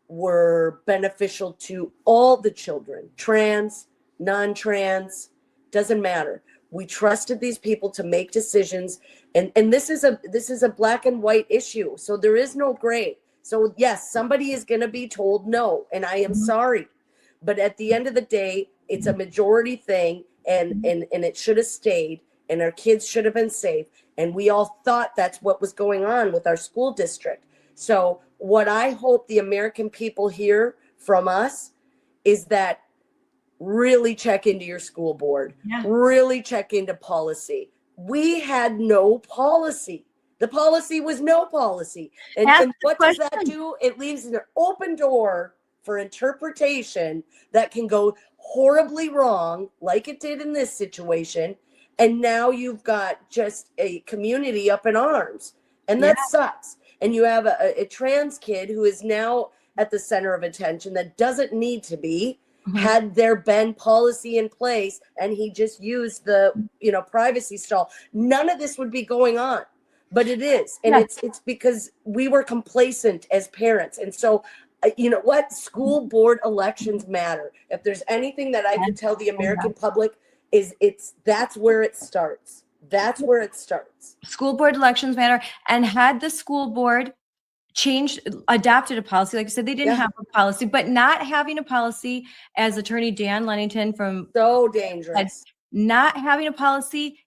were beneficial to all the children, trans, non-trans, doesn't matter. We trusted these people to make decisions, and this is a black and white issue. So there is no gray. So yes, somebody is going to be told no, and I am sorry, But at the end of the day, it's a majority thing, and it should have stayed, and our kids should have been safe. And we all thought that's what was going on with our school district. So what I hope the American people hear from us is that really check into your school board, really check into policy. We had no policy. The policy was no policy. And what does that do? It leaves an open door for interpretation that can go horribly wrong, like it did in this situation. And now you've got just a community up in arms. And that sucks. And you have a trans kid who is now at the center of attention that doesn't need to be. Had there been policy in place and he just used the, privacy stall, none of this would be going on. But it is. And it's because we were complacent as parents. And so, you know what? School board elections matter. If there's anything that I could tell the American public is that's where it starts. That's where it starts. School board elections matter. And had the school board adopted a policy, like I said, they didn't have a policy, but not having a policy, as Attorney Dan Lennington from so dangerous, not having a policy,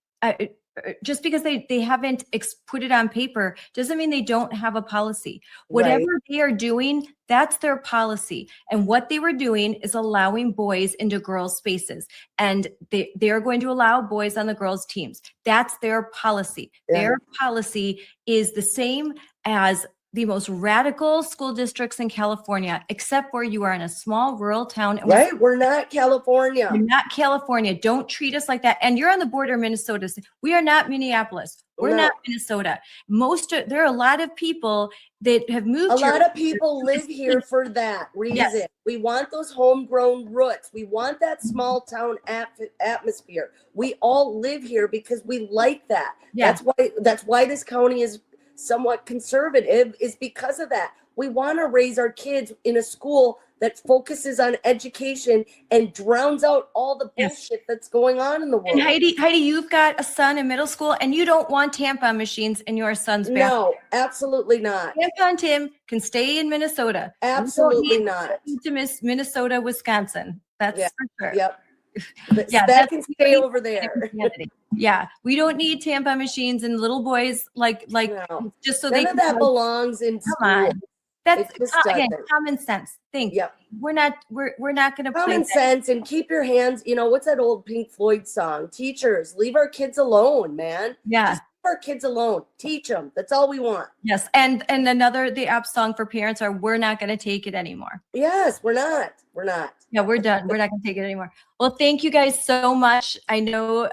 just because they haven't put it on paper doesn't mean they don't have a policy. Whatever they are doing, that's their policy. And what they were doing is allowing boys into girls' spaces. And they are going to allow boys on the girls' teams. That's their policy. Their policy is the same as the most radical school districts in California, except where you are in a small rural town. And we're not California. We're not California. Don't treat us like that. And you're on the border of Minnesota. We are not Minneapolis. We're not Minnesota. There are a lot of people that have moved here. A lot of people live here for that reason. Yes. We want those homegrown roots. We want that small town atmosphere. We all live here because we like that. Yeah. That's why this county is somewhat conservative, is because of that. We want to raise our kids in a school that focuses on education and drowns out all the bullshit that's going on in the world. And Heidi, you've got a son in middle school, and you don't want tampon machines in your son's bathroom. No, absolutely not. Tampon Tim can stay in Minnesota. Absolutely not. To miss Minnesota, Wisconsin. That's for sure. Yep. That can stay over there. Yeah, we don't need tampon machines and little boys like just so none of that belongs in school. Come on. That's again common sense. We're not going to common sense and keep your hands. What's that old Pink Floyd song? Teachers, leave our kids alone, man. Yeah. Just leave our kids alone. Teach them. That's all we want. Yes, and the app song for parents are "We're not going to take it anymore." Yes, we're not. We're not. Yeah, we're done. We're not going to take it anymore. Well, thank you guys so much. I know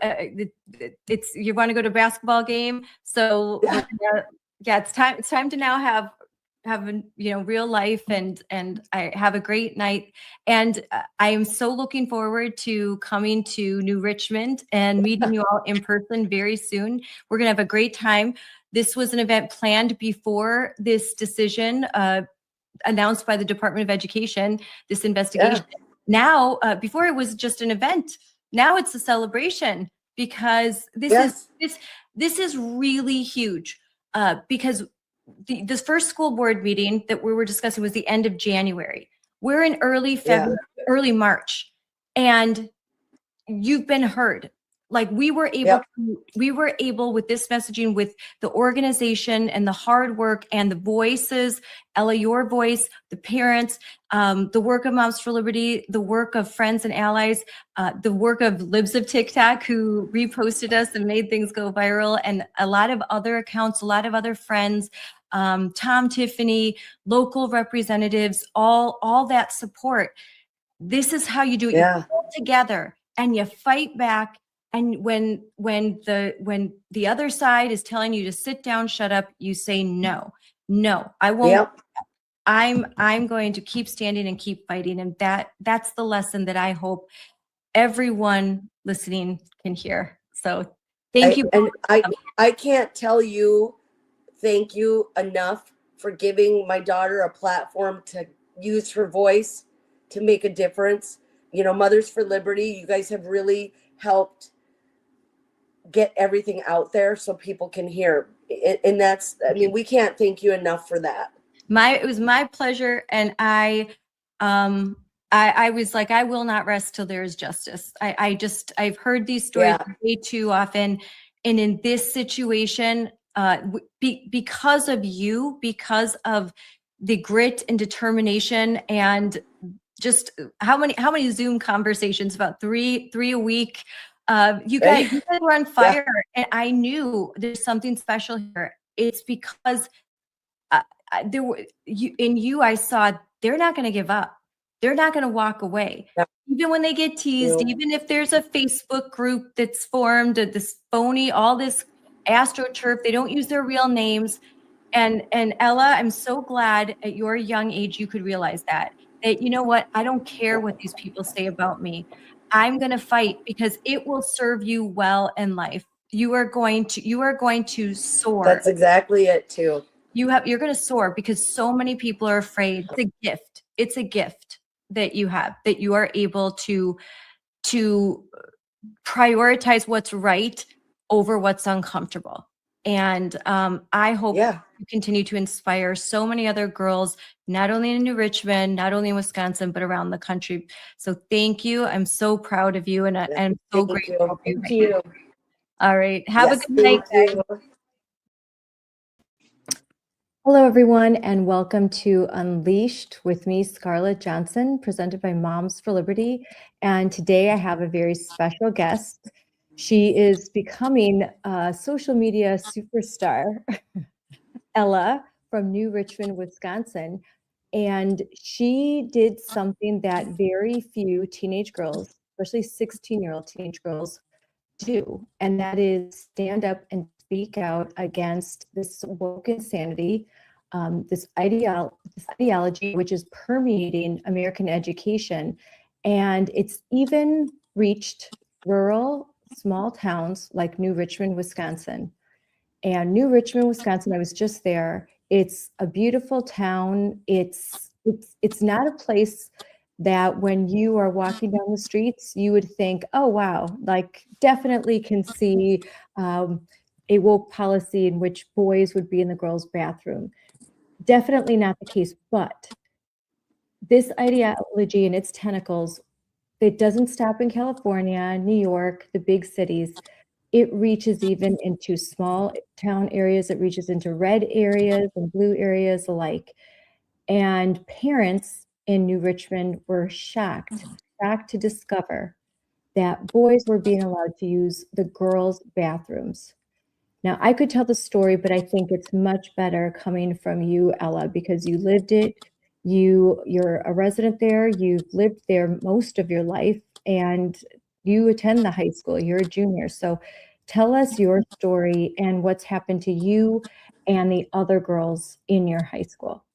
you want to go to a basketball game, so it's time to now have real life and I have a great night. And I am so looking forward to coming to New Richmond and meeting you all in person very soon. We're going to have a great time. This was an event planned before this decision announced by the Department of Education, this investigation. Now, before it was just an event. Now it's a celebration because this is really huge because this first school board meeting that we were discussing was the end of January. We're in early February, early March, and you've been heard. Like we were able with this messaging, with the organization and the hard work and the voices, Ella, your voice, the parents, the work of Moms for Liberty, the work of friends and allies, the work of Libs of TikTok who reposted us and made things go viral, and a lot of other accounts, a lot of other friends, Tom, Tiffany, local representatives, all that support. This is how you do it. You pull together and you fight back. And when the other side is telling you to sit down, shut up, you say no, I won't. I'm going to keep standing and keep fighting. And that's the lesson that I hope everyone listening can hear. So thank you. And I can't tell you thank you enough for giving my daughter a platform to use her voice to make a difference. Mothers for Liberty, you guys have really helped get everything out there so people can hear. And we can't thank you enough for that. It was my pleasure. And I I was like, I will not rest till there is justice. I've heard these stories way too often. And in this situation, because of you, because of the grit and determination, and just how many Zoom conversations, about three a week. You guys were on fire, and I knew there's something special here. It's because there were you. I saw they're not going to give up. They're not going to walk away. Yeah. Even when they get teased, even if there's a Facebook group that's formed, this phony, all this AstroTurf, they don't use their real names. And Ella, I'm so glad at your young age you could realize that you know what, I don't care what these people say about me. I'm going to fight because it will serve you well in life. You are going to soar. That's exactly it too. You're going to soar because so many people are afraid. It's a gift. It's a gift that you have, that you are able to prioritize what's right over what's uncomfortable. And I hope you continue to inspire so many other girls, not only in New Richmond, not only in Wisconsin, but around the country. So thank you. I'm so proud of you, and I'm so grateful. Thank you. All right. Have a good night, guys. Hello, everyone, and welcome to Unleashed with me, Scarlett Johnson, presented by Moms for Liberty. And today I have a very special guest. She is becoming a social media superstar, Ella from New Richmond, Wisconsin. And she did something that very few teenage girls, especially 16-year-old teenage girls, do. And that is stand up and speak out against this woke insanity, this ideology which is permeating American education. And it's even reached rural, small towns like New Richmond, Wisconsin. And New Richmond, Wisconsin, I was just there. It's a beautiful town. It's not a place that when you are walking down the streets, you would think, oh, wow, like definitely can see a woke policy in which boys would be in the girls' bathroom. Definitely not the case. But this ideology and its tentacles, it doesn't stop in California, New York, the big cities. It reaches even into small town areas. It reaches into red areas and blue areas alike. And parents in New Richmond were shocked to discover that boys were being allowed to use the girls' bathrooms. Now, I could tell the story, but I think it's much better coming from you, Ella, because you lived it. You're a resident there. You've lived there most of your life, and you attend the high school. You're a junior. So tell us your story and what's happened to you and the other girls in your high school.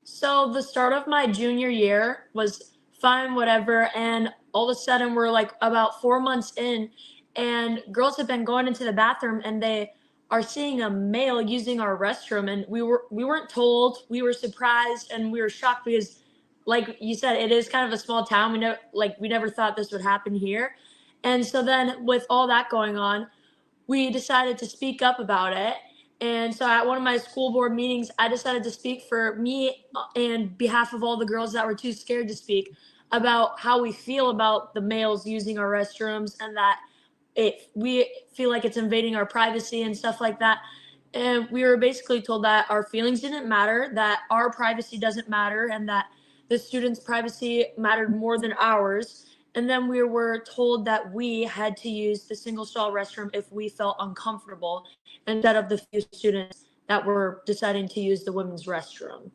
So the start of my junior year was fine, whatever. And all of a sudden we're like about 4 months in, and girls have been going into the bathroom and they are seeing a male using our restroom. And we weren't told. We were surprised and we were shocked because, like you said, it is kind of a small town. We never thought this would happen here. And so then with all that going on, we decided to speak up about it. And so at one of my school board meetings, I decided to speak for me and behalf of all the girls that were too scared to speak about how we feel about the males using our restrooms, and that we feel like it's invading our privacy and stuff like that. And we were basically told that our feelings didn't matter, that our privacy doesn't matter, and that the students' privacy mattered more than ours. And then we were told that we had to use the single stall restroom if we felt uncomfortable, instead of the few students that were deciding to use the women's restroom.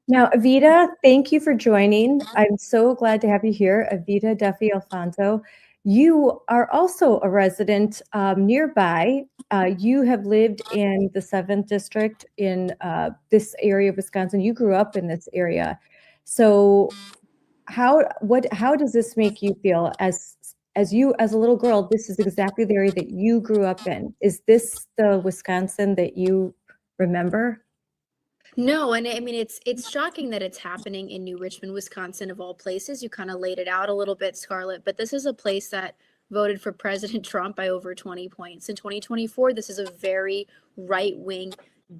Now, Evita, thank you for joining. I'm so glad to have you here, Evita Duffy Alfonso. You are also a resident nearby. You have lived in the 7th District in this area of Wisconsin. You grew up in this area. So how does this make you feel as a little girl? This is exactly the area that you grew up in. Is this the Wisconsin that you remember? No, and I mean it's shocking that it's happening in New Richmond, Wisconsin, of all places. You kind of laid it out a little bit, Scarlett, but this is a place that voted for President Trump by over 20 points. In 2024, this is a very right-wing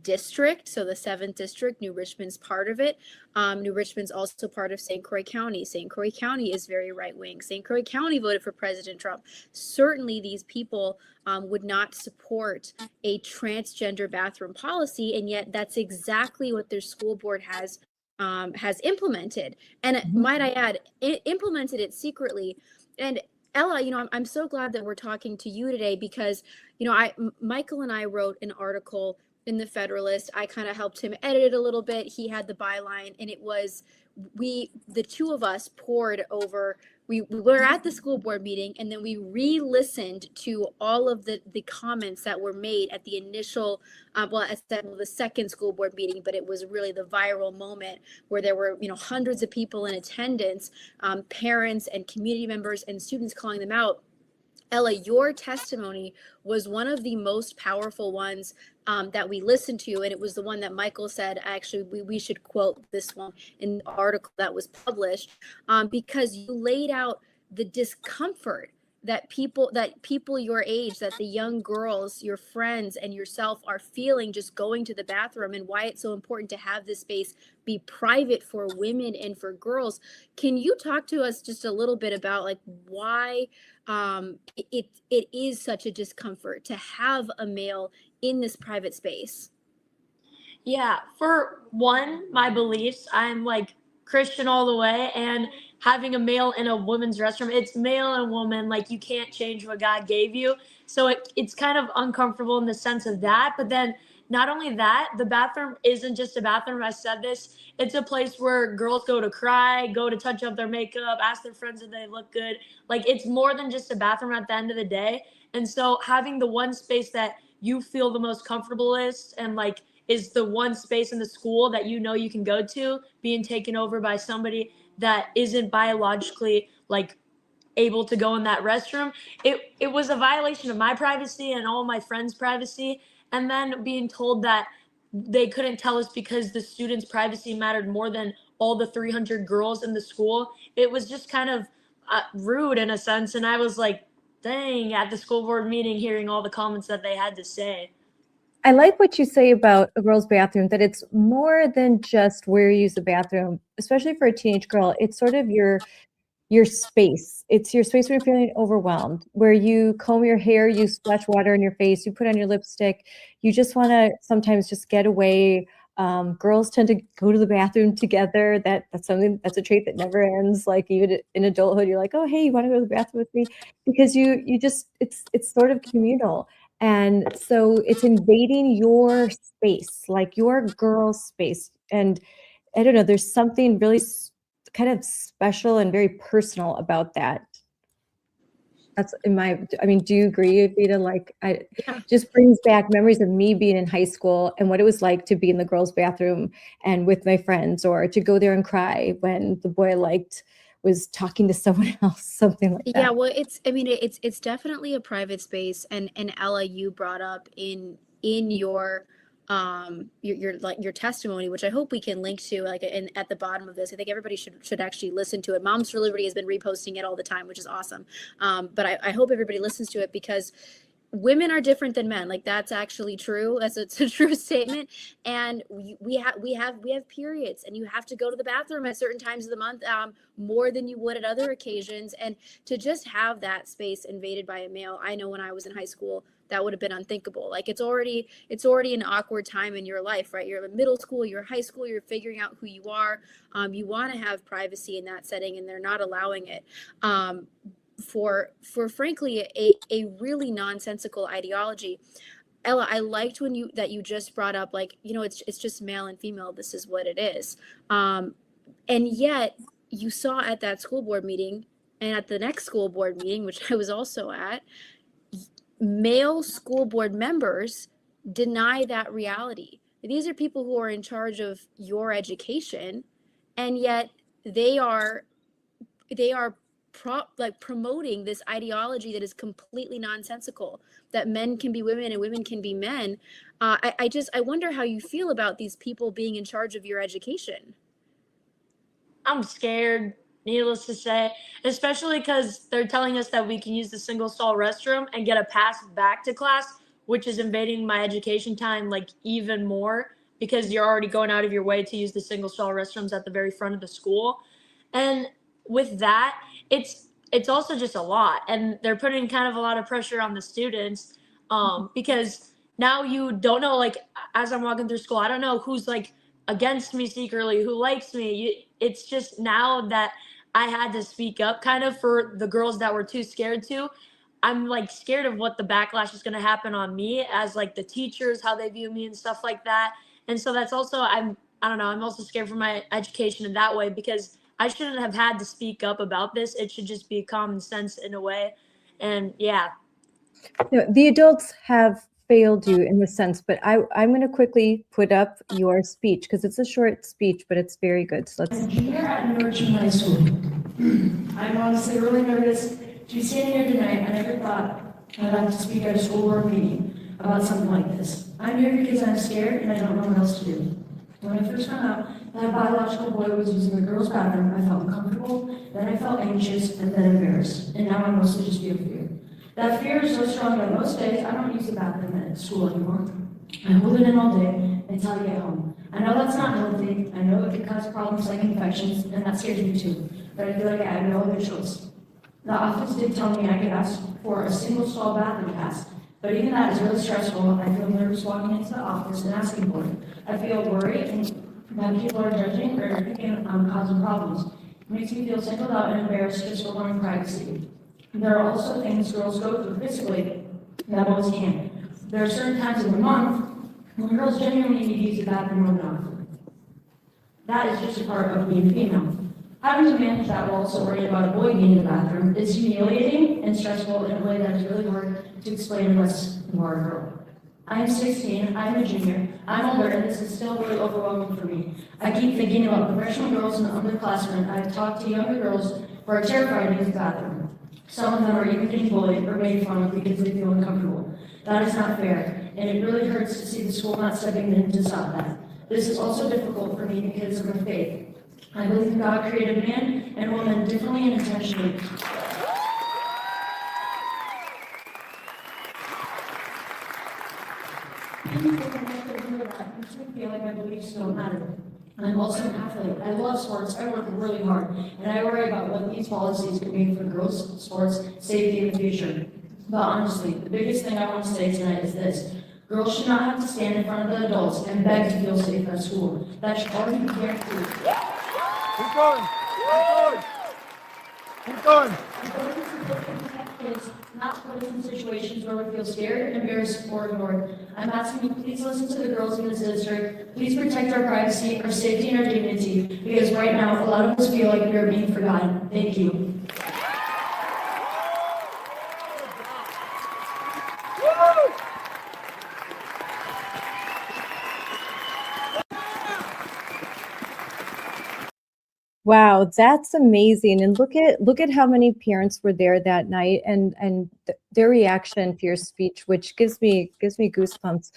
district. So the 7th district, New Richmond's part of it. New Richmond's also part of St. Croix County. St. Croix County is very right wing. St. Croix County voted for President Trump. Certainly these people would not support a transgender bathroom policy, and yet that's exactly what their school board has implemented. And might I add, implemented it secretly. And Ella, I'm so glad that we're talking to you today because, Michael and I wrote an article in the Federalist. I kind of helped him edit it a little bit. He had the byline, and it was, the two of us pored over, we were at the school board meeting, and then we re-listened to all of the comments that were made at the initial, the second school board meeting, but it was really the viral moment where there were, hundreds of people in attendance, parents and community members and students calling them out. Ella, your testimony was one of the most powerful ones that we listened to, and it was the one that Michael said, actually, we should quote this one in the article that was published, because you laid out the discomfort that people your age, that the young girls, your friends and yourself are feeling just going to the bathroom, and why it's so important to have this space be private for women and for girls. Can you talk to us just a little bit about like why it is such a discomfort to have a male in this private space? Yeah, for one, my beliefs, I'm like Christian all the way, and having a male in a woman's restroom, it's male and woman, like you can't change what God gave you. So it's kind of uncomfortable in the sense of that. But then not only that, the bathroom isn't just a bathroom. I said this, it's a place where girls go to cry, go to touch up their makeup, ask their friends if they look good. Like it's more than just a bathroom at the end of the day. And so having the one space that you feel the most comfortablest and like is the one space in the school that you can go to, being taken over by somebody that isn't biologically like able to go in that restroom, it was a violation of my privacy and all my friends' privacy. And then being told that they couldn't tell us because the students' privacy mattered more than all the 300 girls in the school, it was just kind of rude in a sense. And I was like, dang, at the school board meeting, hearing all the comments that they had to say. I like what you say about a girl's bathroom, that it's more than just where you use the bathroom, especially for a teenage girl. It's sort of your space. It's your space when you're feeling overwhelmed, where you comb your hair, you splash water in your face, you put on your lipstick. You just want to sometimes just get away. Girls tend to go to the bathroom together. That's a trait that never ends. Like even in adulthood, you're like, oh, hey, you want to go to the bathroom with me? Because you just, it's sort of communal. And so it's invading your space, like your girl's space. And I don't know, there's something really kind of special and very personal about that. That's do you agree, Evita? Like, just brings back memories of me being in high school and what it was like to be in the girls' bathroom and with my friends, or to go there and cry when the boy I liked was talking to someone else, something like that. Yeah, well, it's definitely a private space, and Ella, you brought up in your testimony, which I hope we can link to at the bottom of this. I think everybody should actually listen to it. Moms for Liberty has been reposting it all the time, which is awesome. But I hope everybody listens to it, because women are different than men. Like that's actually true. It's a true statement. And we have periods, and you have to go to the bathroom at certain times of the month, more than you would at other occasions. And to just have that space invaded by a male, I know when I was in high school, that would have been unthinkable. Like it's already an awkward time in your life, right? You're in middle school, you're high school, you're figuring out who you are. You want to have privacy in that setting, and they're not allowing it. For frankly a really nonsensical ideology. Ella, I liked that you just brought up, like, it's just male and female, this is what it is. And yet you saw at that school board meeting and at the next school board meeting, which I was also at, male school board members deny that reality. These are people who are in charge of your education, and yet they are promoting this ideology that is completely nonsensical, that men can be women and women can be men. I wonder how you feel about these people being in charge of your education. I'm scared, needless to say, especially because they're telling us that we can use the single stall restroom and get a pass back to class which is invading my education time like even more because you're already going out of your way to use the single stall restrooms at the very front of the school. And with that, it's also just a lot, and they're putting kind of a lot of pressure on the students because now you don't know, like, as I'm walking through school, I don't know who's like against me secretly, who likes me. It's just now that I had to speak up kind of for the girls that were too scared to. I'm like scared of what the backlash is going to happen on me as like the teachers, how they view me and stuff like that. And so that's also, I don't know, I'm also scared for my education in that way because I shouldn't have had to speak up about this. It should just be common sense in a way. And yeah. No, the adults have failed you in the sense, but I'm going to quickly put up your speech because it's a short speech, but it's very good. So let's. I'm a junior at Richmond High School. I'm honestly really nervous to be standing here tonight. I never thought I'd have to speak at a school board meeting about something like this. I'm here because I'm scared and I don't know what else to do. When I first found out that a biological boy was using a girl's bathroom, I felt uncomfortable, then I felt anxious, and then embarrassed. And now I mostly just feel fear. That fear is so strong that most days I don't use the bathroom at school anymore. I hold it in all day until I get home. I know that's not healthy. I know it can cause problems like infections, and that scares me too. But I feel like I have no other choice. The office did tell me I could ask for a single stall bathroom pass, but even that is really stressful. I feel nervous walking into the office and asking for it. I feel worried and that people are judging or thinking I'm causing problems. It makes me feel singled out and embarrassed just for wanting privacy. There are also things girls go through physically that boys can't. There are certain times in the month when girls genuinely need to use the bathroom more than often. That is just a part of being female. Having to manage that while also worrying about a boy being in the bathroom is humiliating and stressful in a way that is really hard to explain unless you are a girl. I am 16, I am a junior, I'm older, and this is still really overwhelming for me. I keep thinking about professional girls in the underclassmen. I've talked to younger girls who are terrified to use the bathroom. Some of them are even getting bullied or made fun of because they feel uncomfortable. That is not fair, and it really hurts to see the school not stepping in to stop that. This is also difficult for me because of my faith. I believe God created man and woman differently and intentionally. I feel like my beliefs don't matter. I'm also an athlete. I love sports. I work really hard, and I worry about what these policies could mean for girls' sports safety in the future. But honestly, the biggest thing I want to say tonight is this. Girls should not have to stand in front of the adults and beg to feel safe at school. That should already be guaranteed. Keep going. Keep going. Keep going. Kids not put us in situations where we feel scared, embarrassed, or ignored. I'm asking you, please listen to the girls in this district. Please protect our privacy, our safety, and our dignity, because right now, a lot of us feel like we are being forgotten. Thank you. Wow, that's amazing. And look at how many parents were there that night and their reaction to your speech, which gives me goosebumps.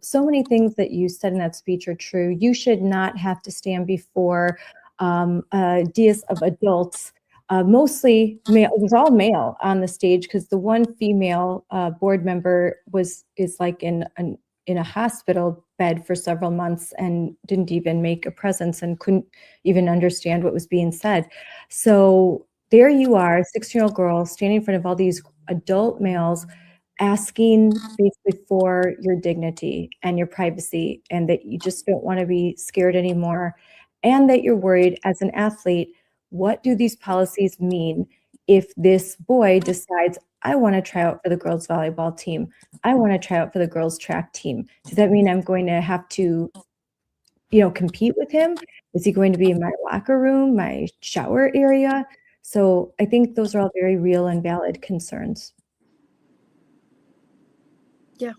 So many things that you said in that speech are true. You should not have to stand before a dais of adults, mostly male. It was all male on the stage because the one female board member is like in a hospital bed for several months and didn't even make a presence and couldn't even understand what was being said. So there you are, a 16-year-old girl standing in front of all these adult males asking basically for your dignity and your privacy, and that you just don't want to be scared anymore, and that you're worried as an athlete, what do these policies mean if this boy decides, I want to try out for the girls volleyball team, I want to try out for the girls track team? Does that mean I'm going to have to, compete with him? Is he going to be in my locker room, my shower area? So I think those are all very real and valid concerns. Yeah.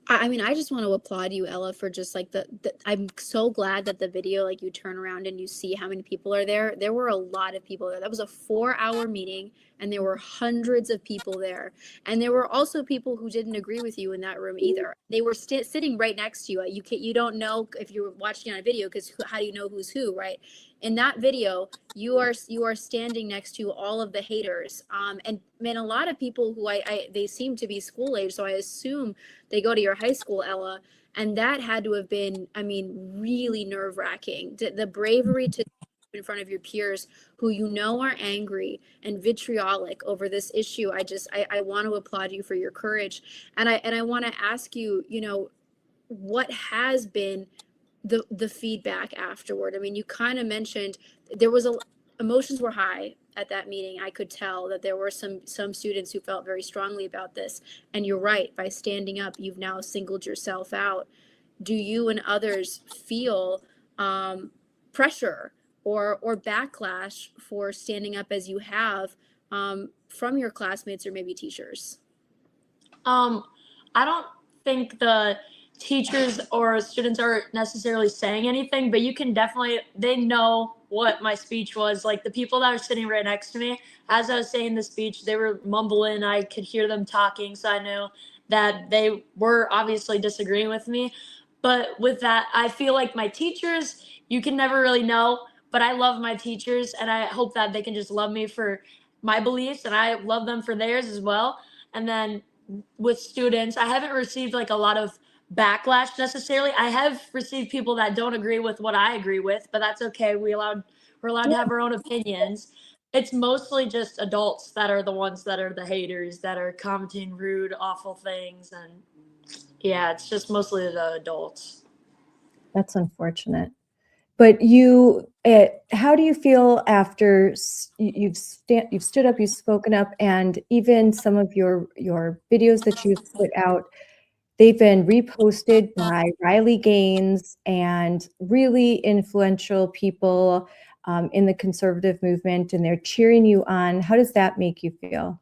I mean, I just want to applaud you, Ella, for just like I'm so glad that the video, like you turn around and you see how many people are there. There were a lot of people there. That was a 4-hour meeting. and there were hundreds of people there. And there were also people who didn't agree with you in that room either. They were sitting right next to you. You don't know if you were watching on a video, because how do you know who's who, right? In that video, you are standing next to all of the haters. And a lot of people who they seem to be school age, so I assume they go to your high school, Ella. And that had to have been, I mean, really nerve-wracking. The bravery to in front of your peers who you know are angry and vitriolic over this issue. I want to applaud you for your courage. And I want to ask you, what has been the feedback afterward? I mean, you kind of mentioned there was emotions were high at that meeting. I could tell that there were some students who felt very strongly about this. And you're right, by standing up, you've now singled yourself out. Do you and others feel pressure or backlash for standing up as you have from your classmates or maybe teachers? I don't think the teachers or students are necessarily saying anything, but you can definitely, they know what my speech was. Like the people that are sitting right next to me, as I was saying the speech, they were mumbling. I could hear them talking, so I knew that they were obviously disagreeing with me. But with that, I feel like my teachers, you can never really know, but I love my teachers, and I hope that they can just love me for my beliefs, and I love them for theirs as well. And then with students, I haven't received like a lot of backlash necessarily. I have received people that don't agree with what I agree with, but that's okay. We're allowed to have our own opinions. It's mostly just adults that are the ones that are the haters, that are commenting rude, awful things. And yeah, it's just mostly the adults. That's unfortunate. But how do you feel after you've stood up, you've spoken up, and even some of your videos that you've put out, they've been reposted by Riley Gaines and really influential people in the conservative movement, and they're cheering you on. How does that make you feel?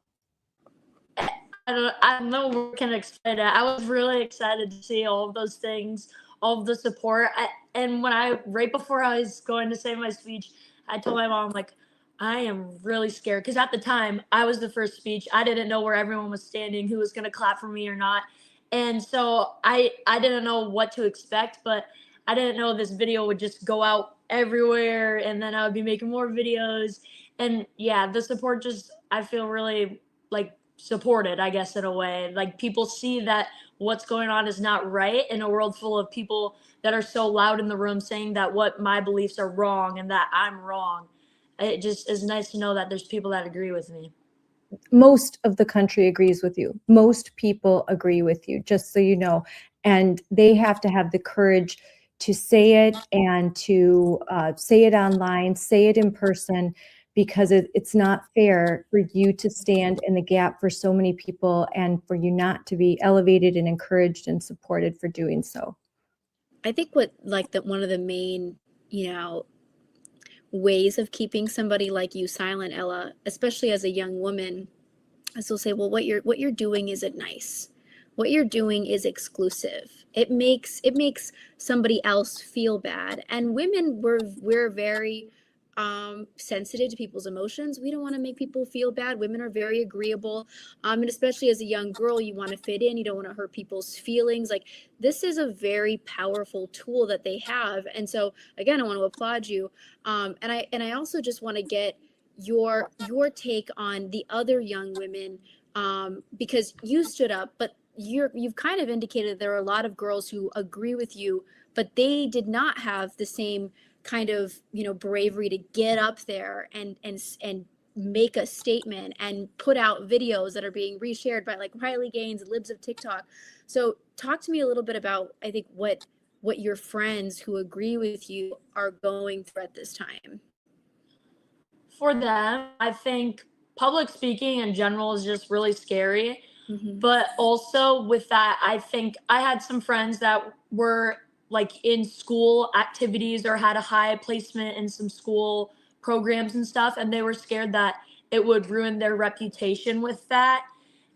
I don't know what can explain it. I was really excited to see all of those things, all of the support. And right before I was going to say my speech, I told my mom, like, I am really scared. Because at the time, I was the first speech. I didn't know where everyone was standing, who was going to clap for me or not. And so I didn't know what to expect, but I didn't know this video would just go out everywhere. And then I would be making more videos. And yeah, the support just, I feel really like supported, I guess, in a way. Like people see that what's going on is not right in a world full of people that are so loud in the room saying that what my beliefs are wrong and that I'm wrong. It just is nice to know that there's people that agree with me. Most of the country agrees with you. Most people agree with you, just so you know. And they have to have the courage to say it and to say it online, say it in person, because it's not fair for you to stand in the gap for so many people and for you not to be elevated and encouraged and supported for doing so. I think one of the main, ways of keeping somebody like you silent, Ella, especially as a young woman, is they'll say, well, what you're doing isn't nice. What you're doing is exclusive. It makes somebody else feel bad. And women, we're very sensitive to people's emotions. We don't want to make people feel bad. Women are very agreeable. And especially as a young girl, you want to fit in. You don't want to hurt people's feelings. Like, this is a very powerful tool that they have. And so again, I want to applaud you. And I also just want to get your take on the other young women, because you stood up, but you've kind of indicated there are a lot of girls who agree with you, but they did not have the same kind of bravery to get up there and make a statement and put out videos that are being reshared by like Riley Gaines, libs of TikTok. So talk to me a little bit about, I think, what your friends who agree with you are going through at this time. For them, I think public speaking in general is just really scary. Mm-hmm. But also with that, I think I had some friends that were like in school activities or had a high placement in some school programs and stuff, and they were scared that it would ruin their reputation with that.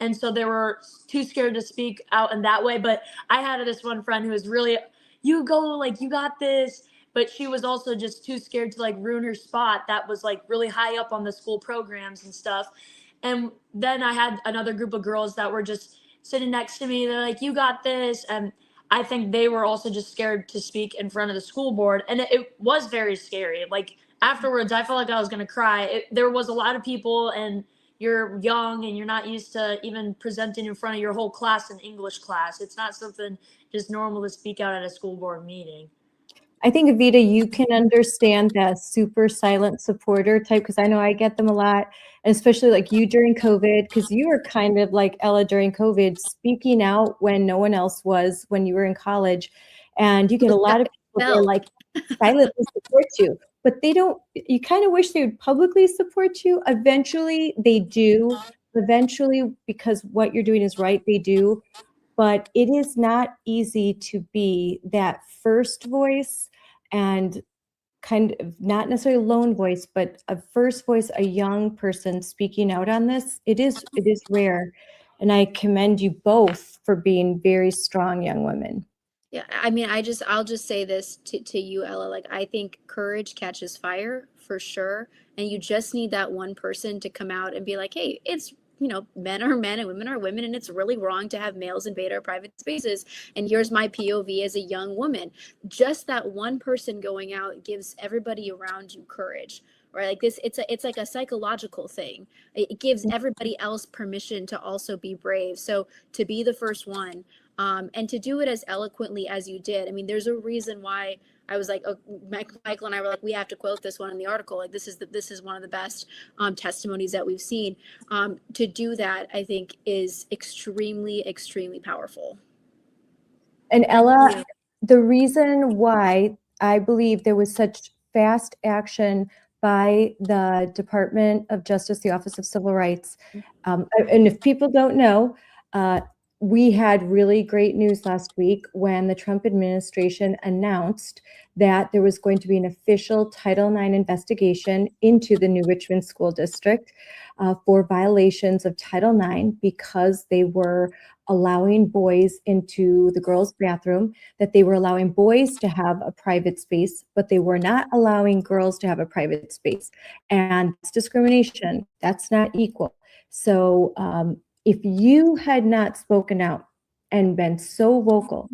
And so they were too scared to speak out in that way. But I had this one friend who was really, you go, like, you got this. But she was also just too scared to like ruin her spot that was like really high up on the school programs and stuff. And then I had another group of girls that were just sitting next to me. They're like, "You got this." And I think they were also just scared to speak in front of the school board. And it was very scary. Like afterwards, I felt like I was going to cry. There was a lot of people, and you're young and you're not used to even presenting in front of your whole class in English class. It's not something just normal to speak out at a school board meeting. I think, Evita, you can understand that super silent supporter type, because I know I get them a lot, and especially like you during COVID, because you were kind of like Ella during COVID, speaking out when no one else was when you were in college. And you get a lot of people that are like silently support you, but they don't, you kind of wish they would publicly support you. Eventually they do. Eventually, because what you're doing is right, they do. But it is not easy to be that first voice and kind of not necessarily a lone voice, but a first voice, a young person speaking out on this. It is rare. And I commend you both for being very strong young women. Yeah, I mean, I'll just say this to you, Ella. Like, I think courage catches fire for sure. And you just need that one person to come out and be like, hey, it's, men are men and women are women, and it's really wrong to have males invade our private spaces. And here's my POV as a young woman. Just that one person going out gives everybody around you courage, right? Like this, it's like a psychological thing. It gives everybody else permission to also be brave. So to be the first one, and to do it as eloquently as you did. I mean, there's a reason why I was like, oh, Michael and I were like, we have to quote this one in the article. Like, this is one of the best testimonies that we've seen. To do that, I think, is extremely, extremely powerful. And Ella, the reason why I believe there was such fast action by the Department of Justice, the Office of Civil Rights, and if people don't know, we had really great news last week when the Trump administration announced that there was going to be an official Title IX investigation into the New Richmond School District for violations of Title IX because they were allowing boys into the girls' bathroom, that they were allowing boys to have a private space, but they were not allowing girls to have a private space. And it's discrimination. That's not equal. So if you had not spoken out and been so vocal,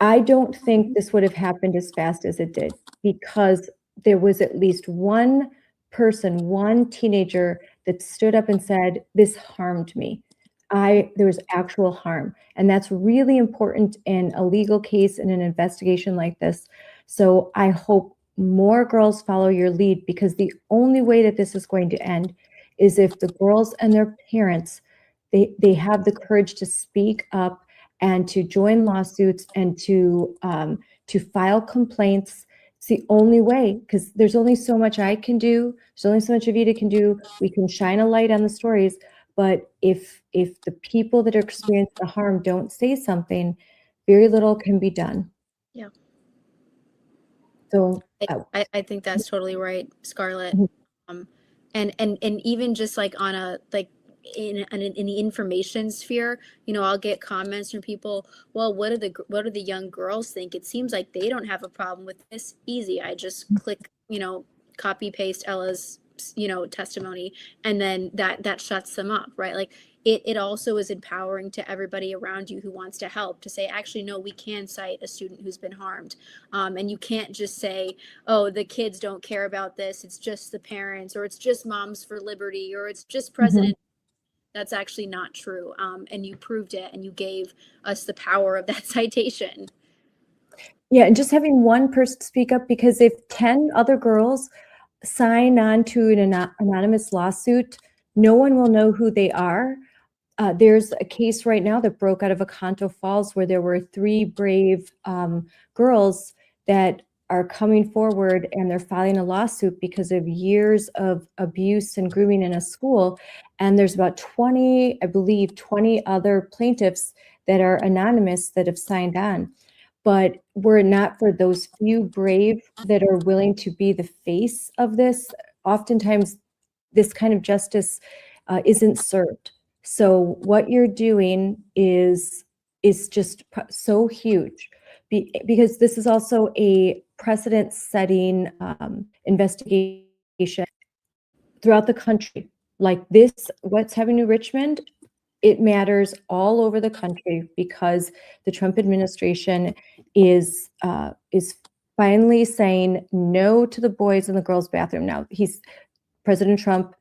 I don't think this would have happened as fast as it did, because there was at least one person, one teenager that stood up and said, this harmed me. There was actual harm. And that's really important in a legal case, in an investigation like this. So I hope more girls follow your lead, because the only way that this is going to end is if the girls and their parents, they have the courage to speak up and to join lawsuits and to file complaints. It's the only way, because there's only so much I can do. There's only so much Evita can do. We can shine a light on the stories, but if the people that are experiencing the harm don't say something, very little can be done. Yeah. So I think that's totally right, Scarlett. Mhm. And even just like on a in the information sphere, I'll get comments from people, well, what do the young girls think? It seems like they don't have a problem with this. Easy. I just click, copy paste Ella's, testimony, and then that shuts them up, right? Like it also is empowering to everybody around you who wants to help, to say, actually, no, we can cite a student who's been harmed. And you can't just say, oh, the kids don't care about this. It's just the parents, or it's just Moms for Liberty, or it's just President. That's actually not true. And you proved it, and you gave us the power of that citation. Yeah, and just having one person speak up, because if 10 other girls sign on to an anonymous lawsuit, no one will know who they are. There's a case right now that broke out of Oconto Falls where there were 3 brave girls that are coming forward, and they're filing a lawsuit because of years of abuse and grooming in a school. And there's about 20 other plaintiffs that are anonymous that have signed on. But were it not for those few brave that are willing to be the face of this, oftentimes this kind of justice isn't served. So what you're doing is just so huge, because this is also a precedent-setting investigation throughout the country. like this, what's happening to Richmond, it matters all over the country because the Trump administration is finally saying no to the boys in the girls' bathroom. Now, President Trump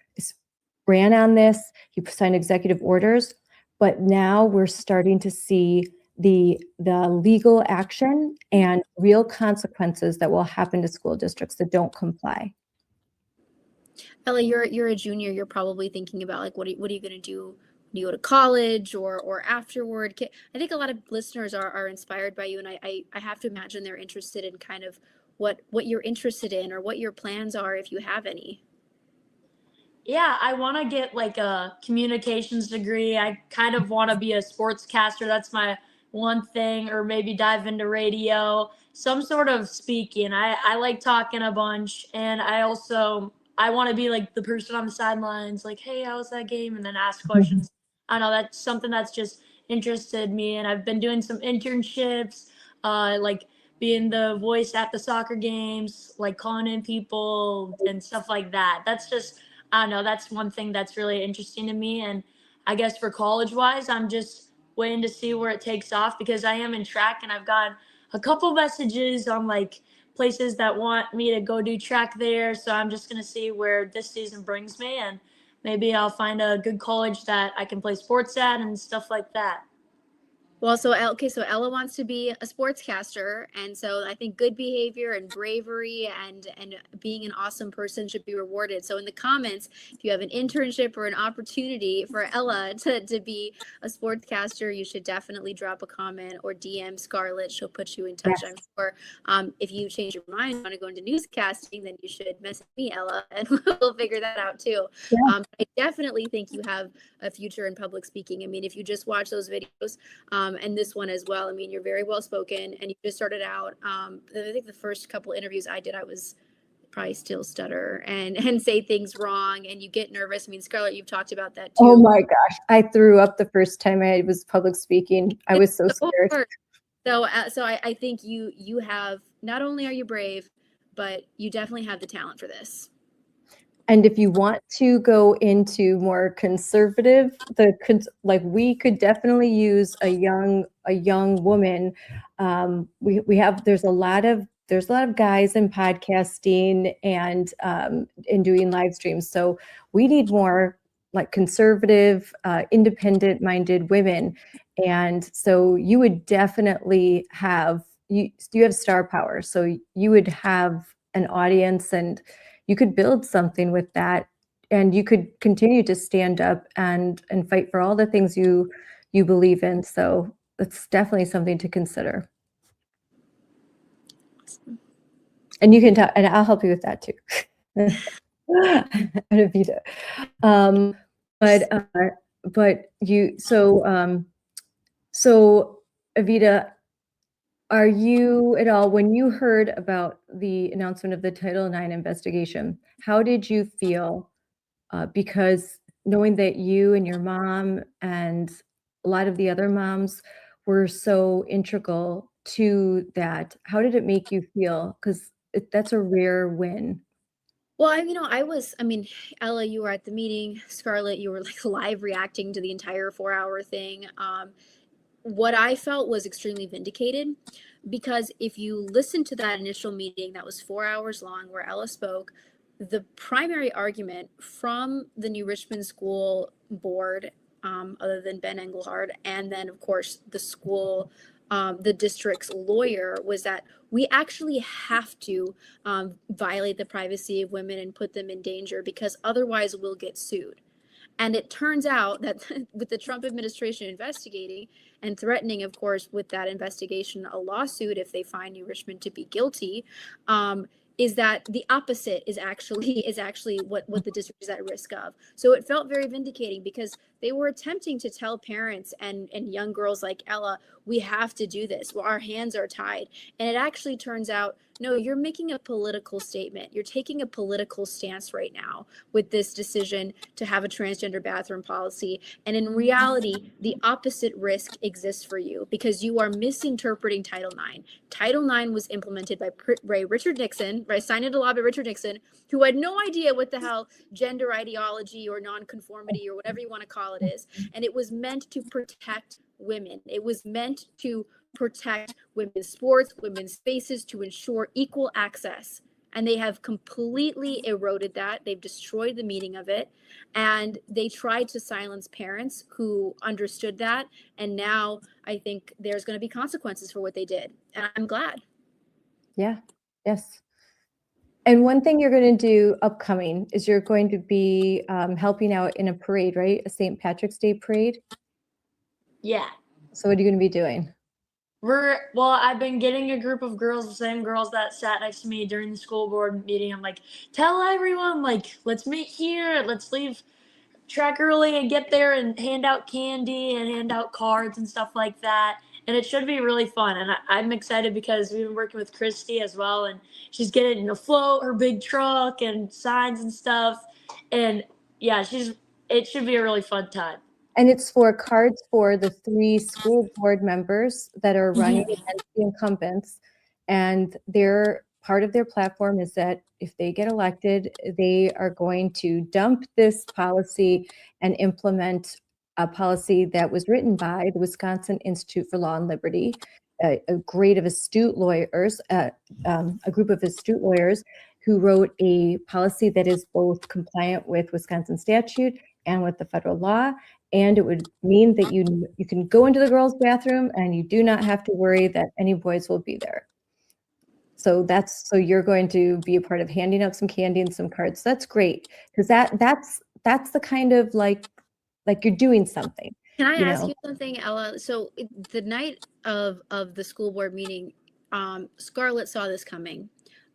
ran on this. He signed executive orders, but now we're starting to see the legal action and real consequences that will happen to school districts that don't comply. Ella, you're a junior. You're probably thinking about like, what are you going to do when you go to college or afterward? I think a lot of listeners are inspired by you, and I have to imagine they're interested in kind of what you're interested in or what your plans are, if you have any. Yeah, I want to get like a communications degree. I kind of want to be a sportscaster. That's my one thing, or maybe dive into radio, some sort of speaking. I like talking a bunch, and I want to be like the person on the sidelines, like, hey, how was that game? And then ask questions. I know that's something that's just interested me, and I've been doing some internships, like being the voice at the soccer games, like calling in people and stuff like that. That's just, I don't know, that's one thing that's really interesting to me. And I guess for college wise, I'm just waiting to see where it takes off because I am in track and I've got a couple messages on like places that want me to go do track there. So I'm just going to see where this season brings me, and maybe I'll find a good college that I can play sports at and stuff like that. Well, so Ella wants to be a sportscaster, and so I think good behavior and bravery and being an awesome person should be rewarded. So in the comments, if you have an internship or an opportunity for Ella to be a sportscaster, you should definitely drop a comment or DM Scarlett. She'll put you in touch. Yes. I'm sure. If you change your mind and want to go into newscasting, then you should message me, Ella, and we'll figure that out too. Yeah. I definitely think you have a future in public speaking. I mean, if you just watch those videos, and this one as well. I mean, you're very well spoken, and you just started out. I think the first couple interviews I did, I was probably still stutter and say things wrong, and you get nervous. I mean, Scarlett, you've talked about that too. Oh my gosh, I threw up the first time I was public speaking. I was so scared. So I think you have, not only are you brave, but you definitely have the talent for this. And if you want to go into more conservative, we could definitely use a young woman. There's a lot of guys in podcasting and in doing live streams. So we need more like conservative, independent-minded women. And so you would definitely have you have star power. So you would have an audience, and you could build something with that, and you could continue to stand up and fight for all the things you believe in. So it's definitely something to consider. And you can talk, and I'll help you with that too. Evita. But you, so Evita, are you at all, when you heard about the announcement of the Title IX investigation, how did you feel? Because knowing that you and your mom and a lot of the other moms were so integral to that, how did it make you feel? Because that's a rare win. Well, Ella, you were at the meeting. Scarlett, you were like live reacting to the entire 4-hour thing. What I felt was extremely vindicated, because if you listen to that initial meeting that was 4 hours long where Ella spoke, the primary argument from the New Richmond School Board, other than Ben Engelhard, and then of course the school, the district's lawyer, was that we actually have to violate the privacy of women and put them in danger, because otherwise we'll get sued. And it turns out that with the Trump administration investigating and threatening, of course, with that investigation, a lawsuit if they find New Richmond to be guilty, is that the opposite is actually what the district is at risk of. So it felt very vindicating, because they were attempting to tell parents and young girls like Ella, we have to do this. Well, our hands are tied. And it actually turns out, no, you're making a political statement. You're taking a political stance right now with this decision to have a transgender bathroom policy. And in reality, the opposite risk exists for you because you are misinterpreting Title IX. Title IX was implemented by Richard Nixon, right? Signed into law by Richard Nixon, who had no idea what the hell gender ideology or nonconformity or whatever you want to call it is. And it was meant to protect women. It was meant to protect women's sports, women's spaces, to ensure equal access. And they have completely eroded that. They've destroyed the meaning of it. And they tried to silence parents who understood that. And now I think there's going to be consequences for what they did. And I'm glad. Yeah. Yes. And one thing you're going to do upcoming is you're going to be helping out in a parade, right? A St. Patrick's Day parade. Yeah. So what are you going to be doing? I've been getting a group of girls, the same girls that sat next to me during the school board meeting. I'm like, tell everyone, like, let's meet here. Let's leave track early and get there and hand out candy and hand out cards and stuff like that. And it should be really fun. And I'm excited because we've been working with Christy as well. And she's getting to float her big truck and signs and stuff. And yeah, it should be a really fun time. And it's for cards for the 3 school board members that are running against the incumbents. And part of their platform is that if they get elected, they are going to dump this policy and implement a policy that was written by the Wisconsin Institute for Law and Liberty, a group of astute lawyers who wrote a policy that is both compliant with Wisconsin statute and with the federal law. And it would mean that you can go into the girls' bathroom and you do not have to worry that any boys will be there. So you're going to be a part of handing out some candy and some cards. That's great, because that's the kind of like you're doing something. Can I ask you something, Ella? So the night of the school board meeting, Scarlett saw this coming.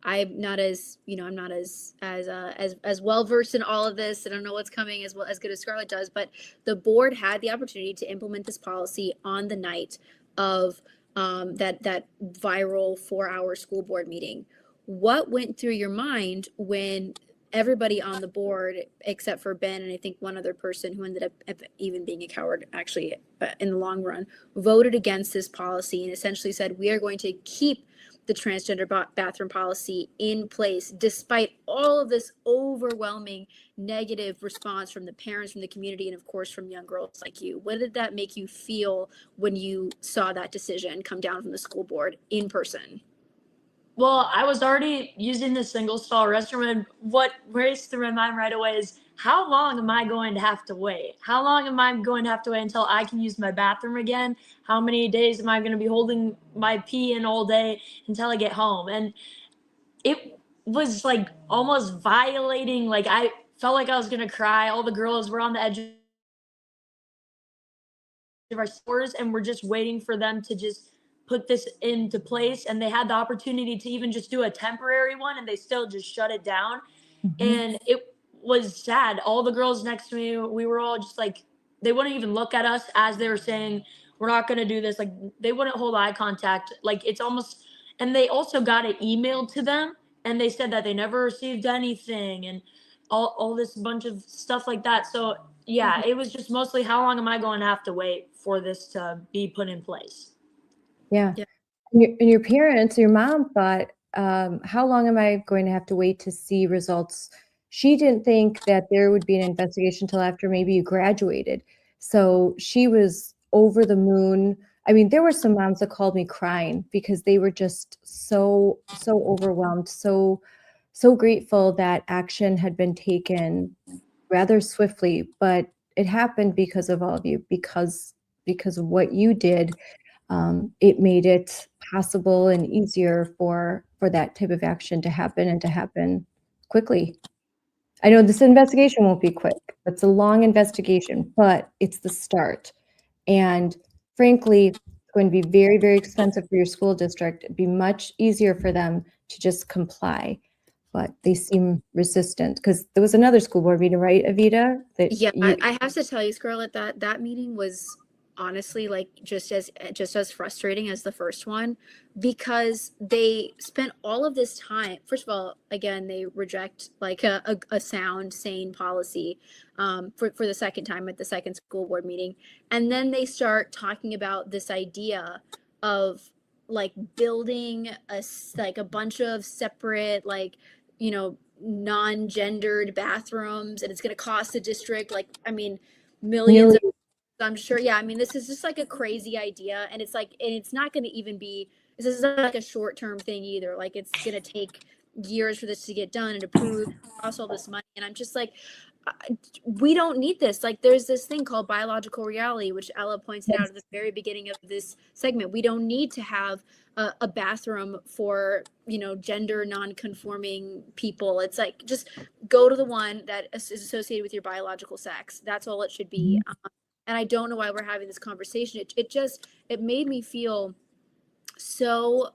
I'm not as well versed in all of this. I don't know what's coming as good as Scarlett does, but the board had the opportunity to implement this policy on the night of that viral 4-hour school board meeting. What went through your mind when everybody on the board, except for Ben and I think one other person who ended up even being a coward actually in the long run, voted against this policy and essentially said, we are going to keep the transgender bathroom policy in place, despite all of this overwhelming negative response from the parents, from the community, and of course from young girls like you? What did that make you feel when you saw that decision come down from the school board in person? Well, I was already using the single stall restroom, and what raced through my mind right away is, how long am I going to have to wait? How long am I going to have to wait until I can use my bathroom again? How many days am I going to be holding my pee in all day until I get home? And it was like almost violating, like I felt like I was going to cry. All the girls were on the edge of our stores, and we're just waiting for them to just put this into place. And they had the opportunity to even just do a temporary one, and they still just shut it down. And it was sad. All the girls next to me, we were all just like, they wouldn't even look at us as they were saying, we're not going to do this. Like, they wouldn't hold eye contact. Like, it's almost, and they also got it emailed to them, and they said that they never received anything and all this bunch of stuff like that. So yeah, it was just mostly, how long am I going to have to wait for this to be put in place? Yeah. And your parents, your mom thought, how long am I going to have to wait to see results? She didn't think that there would be an investigation until after maybe you graduated. So she was over the moon. I mean, there were some moms that called me crying because they were just so overwhelmed, so grateful that action had been taken rather swiftly. But it happened because of all of you, because of what you did. It made it possible and easier for that type of action to happen, and to happen quickly. I know this investigation won't be quick. It's a long investigation, but it's the start. And frankly, it's going to be very, very expensive for your school district. It'd be much easier for them to just comply. but they seem resistant because there was another school board meeting, right, Evita? That Yeah, you, I have to tell you, Scarlett, that that meeting was honestly like just as frustrating as the first one, because they spent all of this time. First of all, again, they reject like a sound, sane policy for the second time at the second school board meeting, and then they start talking about this idea of like building like a bunch of separate like non-gendered bathrooms, and it's going to cost the district like millions of, I'm sure. Yeah, I mean, this is just like a crazy idea, and it's like, and it's not going to even be, this is not like a short-term thing either. Like, it's going to take years for this to get done and approved, cost all this money, and I'm just like, we don't need this. Like, there's this thing called biological reality, which Ella pointed out at the very beginning of this segment. We don't need to have a bathroom for gender non-conforming people. It's like, just go to the one that is associated with your biological sex. That's all it should be. And I don't know why we're having this conversation. It made me feel so,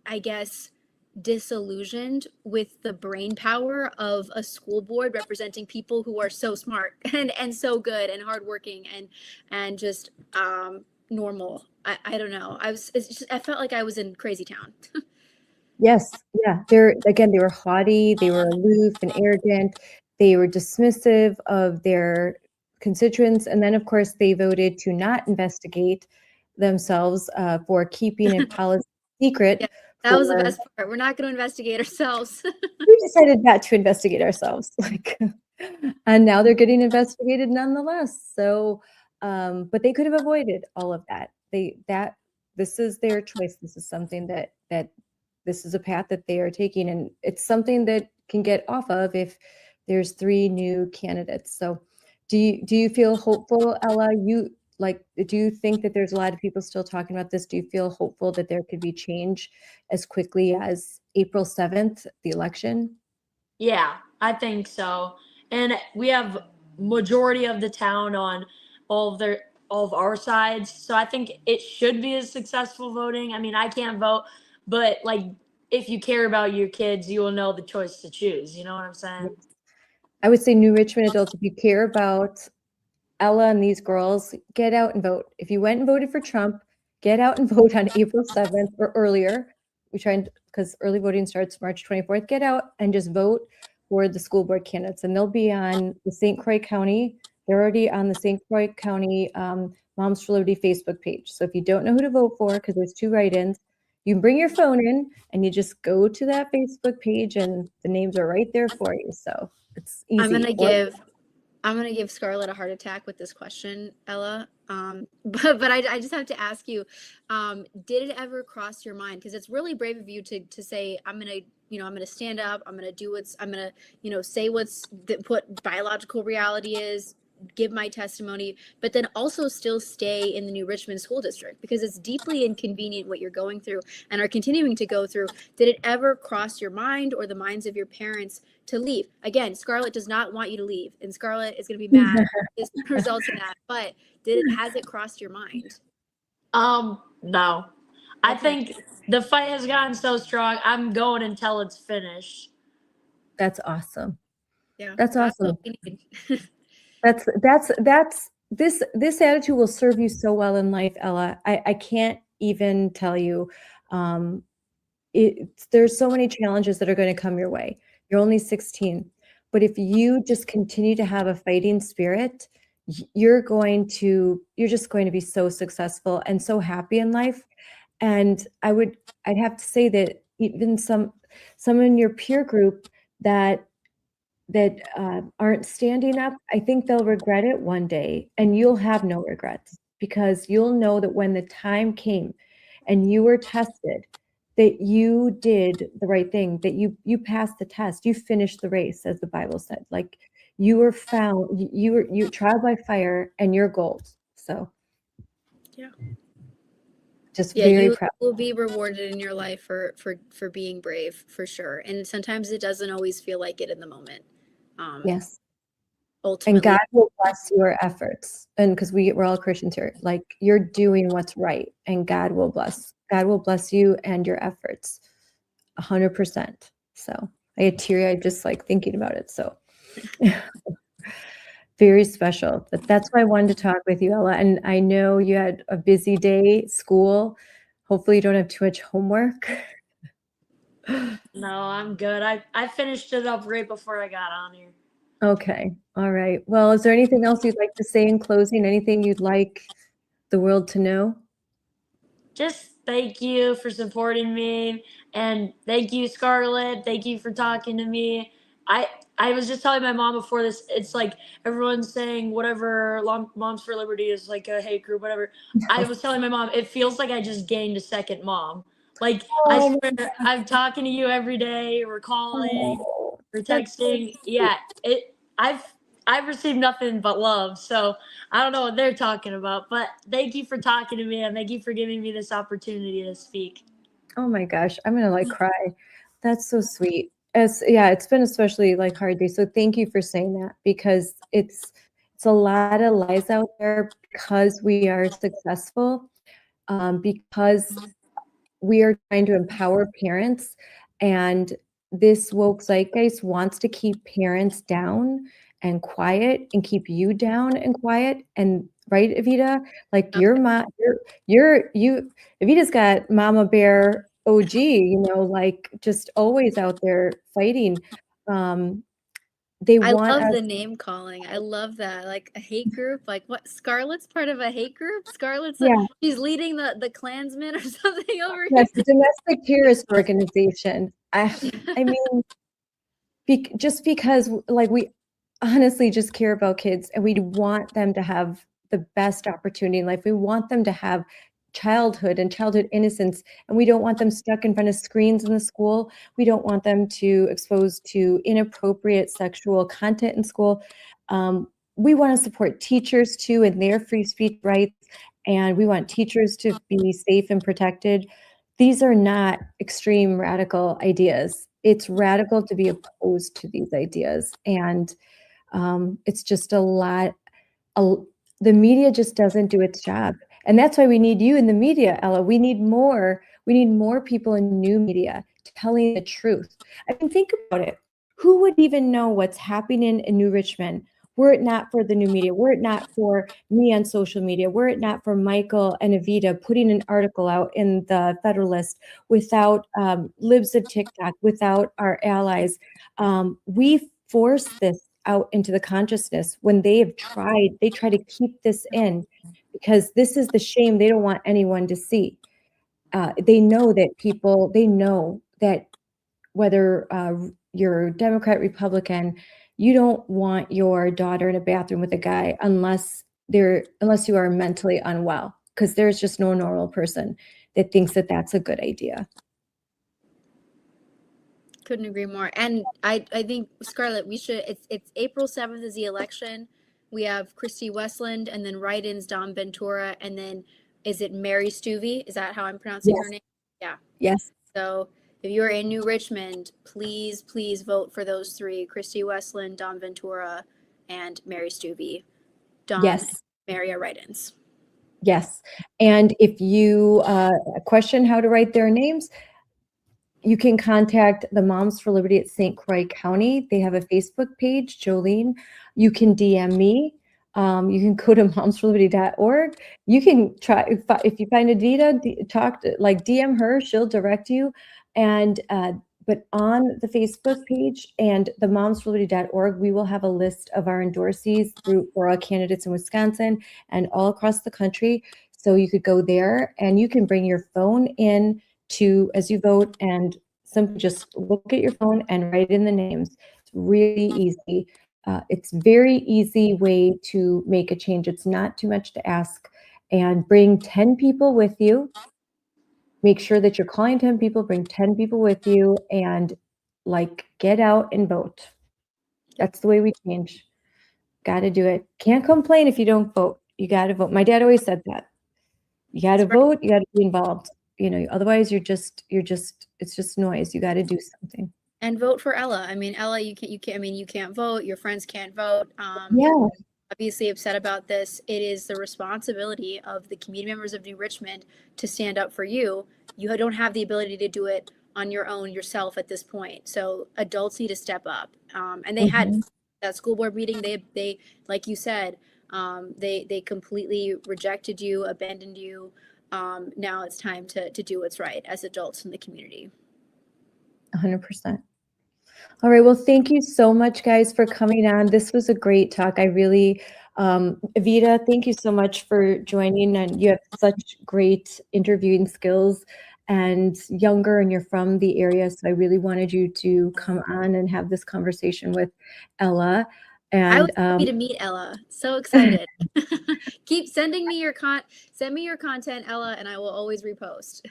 I guess, disillusioned with the brain power of a school board representing people who are so smart and so good and hardworking and just normal. I don't know. I felt like I was in crazy town. yes, yeah. They were haughty, they were aloof and arrogant, they were dismissive of their constituents, and then of course they voted to not investigate themselves for keeping a policy secret. Yeah, that was the best part. We're not going to investigate ourselves. We decided not to investigate ourselves, like, and now they're getting investigated nonetheless. So, but they could have avoided all of that. This is their choice. This is something that this is a path that they are taking, and it's something that can get off of if there's 3 new candidates. So, do you feel hopeful, Ella? Do you think that there's a lot of people still talking about this? Do you feel hopeful that there could be change as quickly as April 7th, the election? Yeah, I think so. And we have majority of the town on all of our sides. So I think it should be a successful voting. I mean, I can't vote, but like, if you care about your kids, you will know the choice to choose. You know what I'm saying? I would say New Richmond adults, if you care about Ella and these girls, get out and vote. If you went and voted for Trump, get out and vote on April 7th or earlier. We try, because early voting starts March 24th. Get out and just vote for the school board candidates, and they'll be on the St. Croix County. They're already on the St. Croix County Moms for Liberty Facebook page. So if you don't know who to vote for, because there's 2 write-ins, you can bring your phone in and you just go to that Facebook page, and the names are right there for you. So it's easy. I'm gonna give Scarlett a heart attack with this question, Ella. But I just have to ask you, did it ever cross your mind? Because it's really brave of you to say, I'm gonna stand up, I'm gonna say what biological reality is, give my testimony, but then also still stay in the New Richmond School District, because it's deeply inconvenient what you're going through and are continuing to go through. Did it ever cross your mind or the minds of your parents to leave? Again, Scarlett does not want you to leave, and Scarlett is going to be mad if this results in that, but has it crossed your mind? No. I think the fight has gotten so strong. I'm going until it's finished. That's awesome. Yeah. That's awesome. That's This attitude will serve you so well in life, Ella. I can't even tell you. There's so many challenges that are going to come your way. You're only 16, but if you just continue to have a fighting spirit, you're just going to be so successful and so happy in life. And I'd have to say that even some in your peer group that aren't standing up, I think they'll regret it one day, and you'll have no regrets, because you'll know that when the time came and you were tested, that you did the right thing, that you passed the test, you finished the race, as the Bible said. Like, you were found, you trial by fire, and you're gold. So yeah, just yeah, very you proud. will be rewarded in your life for being brave, for sure. And sometimes it doesn't always feel like it in the moment. Yes. Ultimately, And God will bless your efforts. And because we're all Christians here, like, you're doing what's right, and God will bless you and your efforts 100%. So I get teary-eyed just like thinking about it. So very special. But that's why I wanted to talk with you, Ella. And I know you had a busy day, school. Hopefully you don't have too much homework. No, I'm good. I finished it up right before I got on here. Okay. All right. Well, is there anything else you'd like to say in closing? Anything you'd like the world to know? Just thank you for supporting me, and thank you, Scarlett. Thank you for talking to me. I was just telling my mom before this. It's like everyone's saying whatever Moms for Liberty is like a hate group, whatever. I was telling my mom it feels like I just gained a second mom. Like I Oh, swear, I'm talking to you every day. We're calling, we're that's so texting. Yeah, I've received nothing but love. So I don't know what they're talking about, but thank you for talking to me and thank you for giving me this opportunity to speak. Oh my gosh, I'm gonna like cry. That's so sweet. Yeah, it's been especially like hard day. So thank you for saying that because it's a lot of lies out there because we are successful, because we are trying to empower parents, and this woke zeitgeist wants to keep parents down and quiet and keep you down and quiet. And right, Evita, like your mom, you Evita's got Mama Bear OG, like just always out there fighting. They I want love us. the name calling. I love that. Like a hate group. Like what? Scarlett's part of a hate group. Yeah, She's leading the Klansmen or something over yes, the domestic terrorist organization. I mean, just because like we honestly just care about kids and we want them to have the best opportunity in life. We want them to have childhood and childhood innocence, and we don't want them stuck in front of screens in the school. We don't want them to exposed to inappropriate sexual content in school. We want to support teachers too in their free speech rights, and we want teachers to be safe and protected. These are not extreme radical ideas. It's radical to be opposed to these ideas. And it's just a lot. A, the media just doesn't do its job. And that's why we need you in the media, Ella. We need more people in new media telling the truth. I mean, think about it. Who would even know what's happening in New Richmond were it not for the new media, were it not for me on social media, were it not for Michael and Evita putting an article out in the Federalist, without Libs of TikTok, without our allies. We force this out into the consciousness when they try to keep this in because this is the shame they don't want anyone to see. They know that whether you're Democrat, Republican, you don't want your daughter in a bathroom with a guy unless you are mentally unwell, because there's just no normal person that thinks that that's a good idea. Couldn't agree more. And I think Scarlett, it's April 7th is the election. We have Christy Westland and then write-ins Don Ventura and then is it Mary Stuvey? Is that how I'm pronouncing her name? Yeah. Yes. So if you're in New Richmond, please vote for those three: Christy Westland, Don Ventura, and Mary Stuvey. Yes. Mary are write-ins. Yes. And if you question how to write their names, you can contact the Moms for Liberty at St. Croix County. They have a Facebook page, Jolene. You can DM me. You can go to momsforliberty.org. You can try, if you find Evita, DM her, she'll direct you. And but on the Facebook page and the momsforliberty.org, we will have a list of our endorsees for all candidates in Wisconsin and all across the country. So you could go there and you can bring your phone in as you vote and simply just look at your phone and write in the names. It's really easy. It's very easy way to make a change. It's not too much to ask. And bring 10 people with you. Make sure that you're calling 10 people, bring 10 people with you, and get out and vote. That's the way we change. Got to do it. Can't complain if you don't vote. You got to vote. My dad always said that. You got to vote. You got to be involved. Otherwise it's just noise. You got to do something. And vote for Ella. I mean, Ella, you can't vote. Your friends can't vote. Yeah. Obviously upset about this. It is the responsibility of the community members of New Richmond to stand up for you. You don't have the ability to do it on your own yourself at this point. So adults need to step up. And they had that school board meeting. They like you said, they completely rejected you, abandoned you. Now it's time to do what's right as adults in the community. 100%. All right. Well, thank you so much, guys, for coming on. This was a great talk. I really, Evita, thank you so much for joining. And you have such great interviewing skills and younger, and you're from the area. So I really wanted you to come on and have this conversation with Ella. I was And happy to meet Ella. So excited. Keep sending me send me your content, Ella, and I will always repost.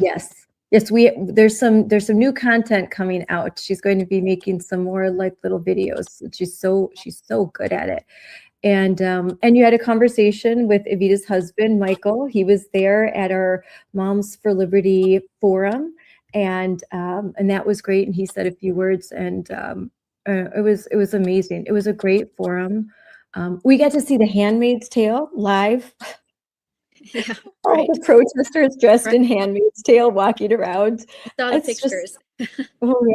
yes, there's some new content coming out. She's going to be making some more like little videos. She's so good at it. And you had a conversation with Evita's husband, Michael. He was there at our Moms for Liberty forum, and that was great. And he said a few words, and it was amazing. It was a great forum. We got to see The Handmaid's Tale live. Yeah, All the protesters dressed in Handmaid's Tale walking around. Saw the It's just- pictures. oh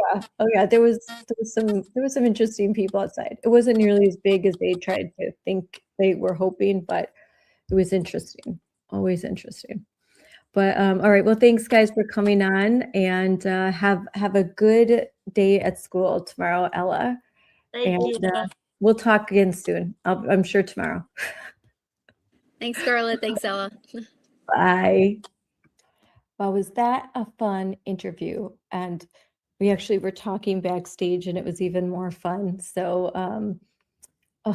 yeah. There was some interesting people outside. It wasn't nearly as big as they tried to think they were hoping, but it was interesting. Always interesting. But all right. Well, thanks guys for coming on, and have a good day at school tomorrow, Ella. Thank you. We'll talk again soon. I'm sure tomorrow. Thanks, Scarlett. Thanks, Ella. Bye. Well, was that a fun interview? And we actually were talking backstage, and it was even more fun. So, I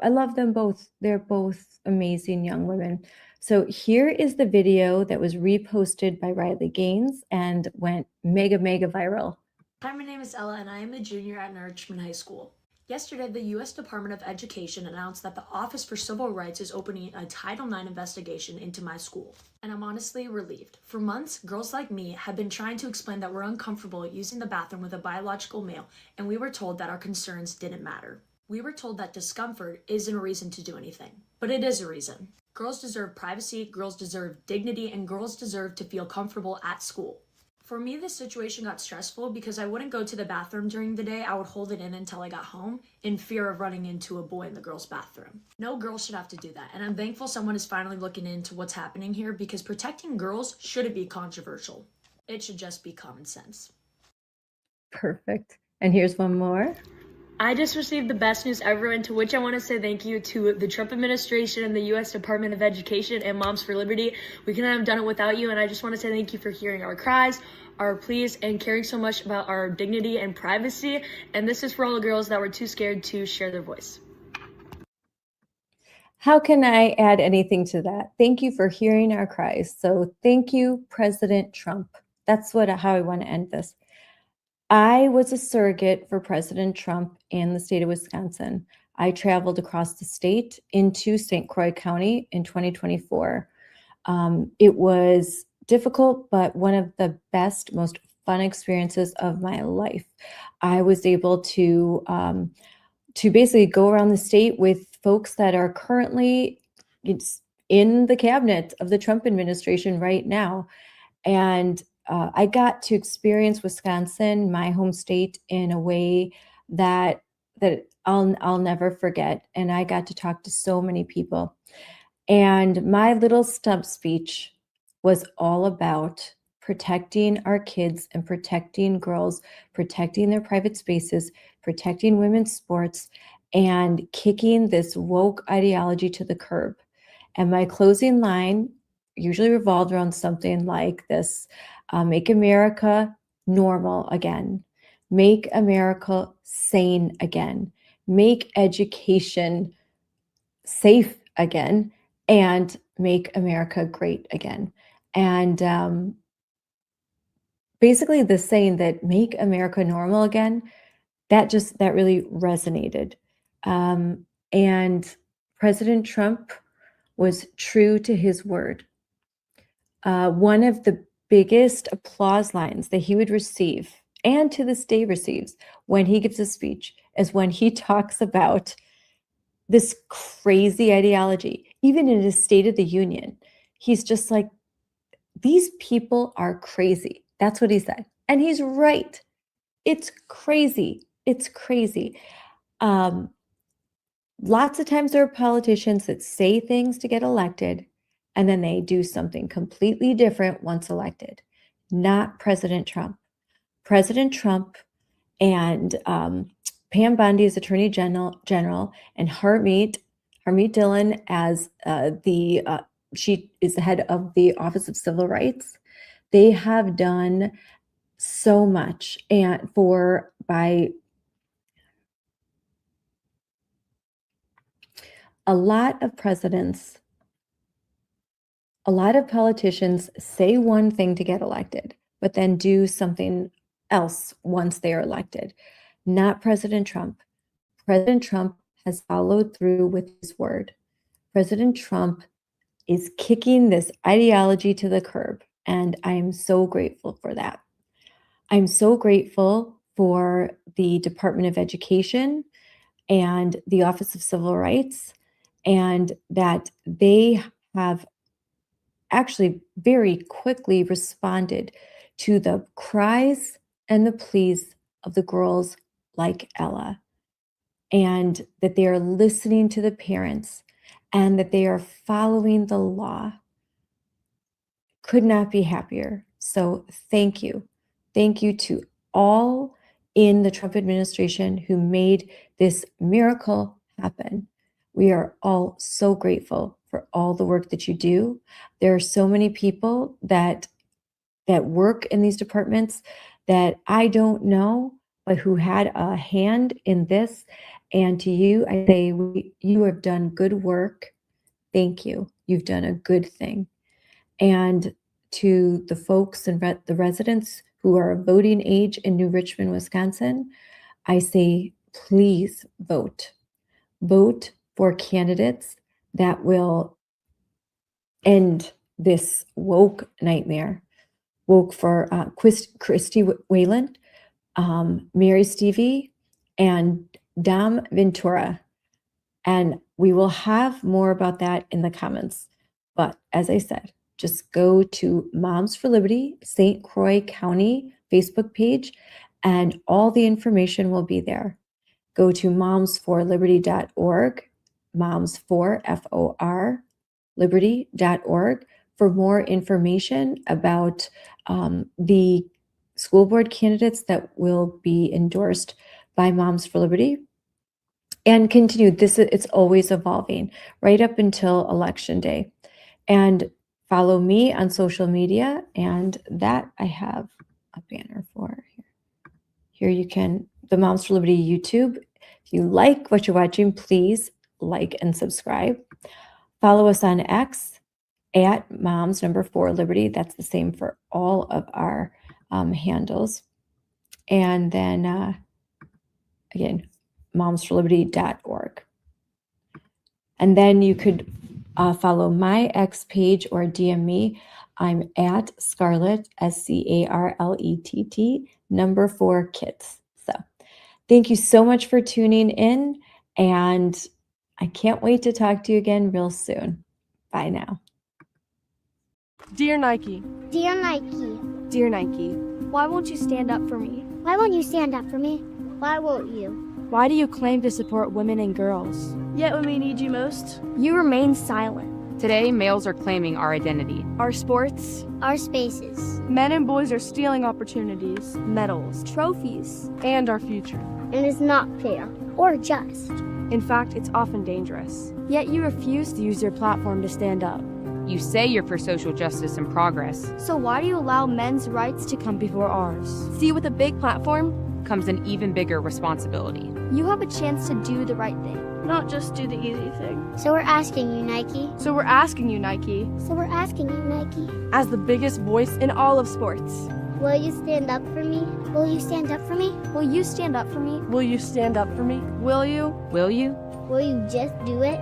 love them both. They're both amazing young women. So here is the video that was reposted by Riley Gaines and went mega viral. Hi, my name is Ella, and I am a junior at Richmond High School. Yesterday, the U.S. Department of Education announced that the Office for Civil Rights is opening a Title IX investigation into my school. And I'm honestly relieved. For months, girls like me have been trying to explain that we're uncomfortable using the bathroom with a biological male, and we were told that our concerns didn't matter. We were told that discomfort isn't a reason to do anything, but it is a reason. Girls deserve privacy, girls deserve dignity, and girls deserve to feel comfortable at school. For me, this situation got stressful because I wouldn't go to the bathroom during the day. I would hold it in until I got home in fear of running into a boy in the girls' bathroom. No girl should have to do that, and I'm thankful someone is finally looking into what's happening here, because protecting girls shouldn't be controversial. It should just be common sense. Perfect. And here's one more. I just received the best news ever, and to which I want to say thank you to the Trump administration and the U.S. Department of Education and Moms for Liberty. We couldn't have done it without you, and I just want to say thank you for hearing our cries, our pleas, and caring so much about our dignity and privacy. And this is for all the girls that were too scared to share their voice. How can I add anything to that? Thank you for hearing our cries. So thank you, President Trump. That's how I want to end this. I was a surrogate for President Trump in the state of Wisconsin. I traveled across the state into St. Croix County in 2024. It was difficult, but one of the best, most fun experiences of my life. I was able to basically go around the state with folks that are currently in the cabinet of the Trump administration right now. And I got to experience Wisconsin, my home state, in a way that I'll never forget. And I got to talk to so many people. And my little stump speech was all about protecting our kids and protecting girls, protecting their private spaces, protecting women's sports, and kicking this woke ideology to the curb. And my closing line usually revolved around something like this: make America normal again, make America sane again, make education safe again, and make America great again. And basically the saying that make America normal again, that really resonated. And President Trump was true to his word. One of the biggest applause lines that he would receive, and to this day receives, when he gives a speech, is when he talks about this crazy ideology. Even in his State of the Union, he's just like, these people are crazy. That's what he said. And he's right. It's crazy. It's crazy. Lots of times there are politicians that say things to get elected, and then they do something completely different once elected. Not President Trump. President Trump and Pam Bondi as Attorney General, and Harmeet Dillon as she is the head of the Office of Civil Rights. They have done so much by a lot of presidents, a lot of politicians say one thing to get elected, but then do something else once they are elected. Not President Trump. President Trump has followed through with his word. President Trump is kicking this ideology to the curb, and I am so grateful for that. I'm so grateful for the Department of Education and the Office of Civil Rights, and that they have actually very quickly responded to the cries and the pleas of the girls like Ella, and that they are listening to the parents, and that they are following the law. Could not be happier. So thank you. Thank you to all in the Trump administration who made this miracle happen. We are all so grateful for all the work that you do. There are so many people that work in these departments that I don't know, but who had a hand in this. And to you, I say, you have done good work. Thank you. You've done a good thing. And to the folks and the residents who are of voting age in New Richmond, Wisconsin, I say, please vote. Vote for candidates that will end this woke nightmare. Woke for Christy Wayland, Mary Stevie, and Dom Ventura. And we will have more about that in the comments. But as I said, just go to Moms for Liberty, St. Croix County Facebook page, and all the information will be there. Go to momsforliberty.org, moms4, F-O-R, liberty.org for more information about the school board candidates that will be endorsed by Moms for Liberty. And continue, it's always evolving right up until Election Day. And follow me on social media, and that I have a banner for here. Here you can, the Moms for Liberty YouTube. If you like what you're watching, please like and subscribe. Follow us on X at moms4liberty. That's the same for all of our handles. And then again, momsforliberty.org. And then you could follow my X page or DM me. I'm at Scarlett, SCARLETT, 4 kids. So thank you so much for tuning in, and I can't wait to talk to you again real soon. Bye now. Dear Nike. Dear Nike. Dear Nike. Why won't you stand up for me? Why won't you stand up for me? Why won't you? Why do you claim to support women and girls? Yet when we need you most, You remain silent. Today, males are claiming our identity. our sports, Our spaces. men and boys are stealing opportunities, medals, trophies, and our future. And it's not fair or just. In fact, it's often dangerous. Yet you refuse to use your platform to stand up. You say you're for social justice and progress. So why do you allow men's rights to come before ours? See, with a big platform Comes an even bigger responsibility. you have a chance to do the right thing, not just do the easy thing. So we're asking you, Nike. So we're asking you, Nike, So we're asking you, Nike. as the biggest voice in all of sports, Will you stand up for me? Will you stand up for me? will you stand up for me? Will you stand up for me? Will you? Will you? Will you just do it?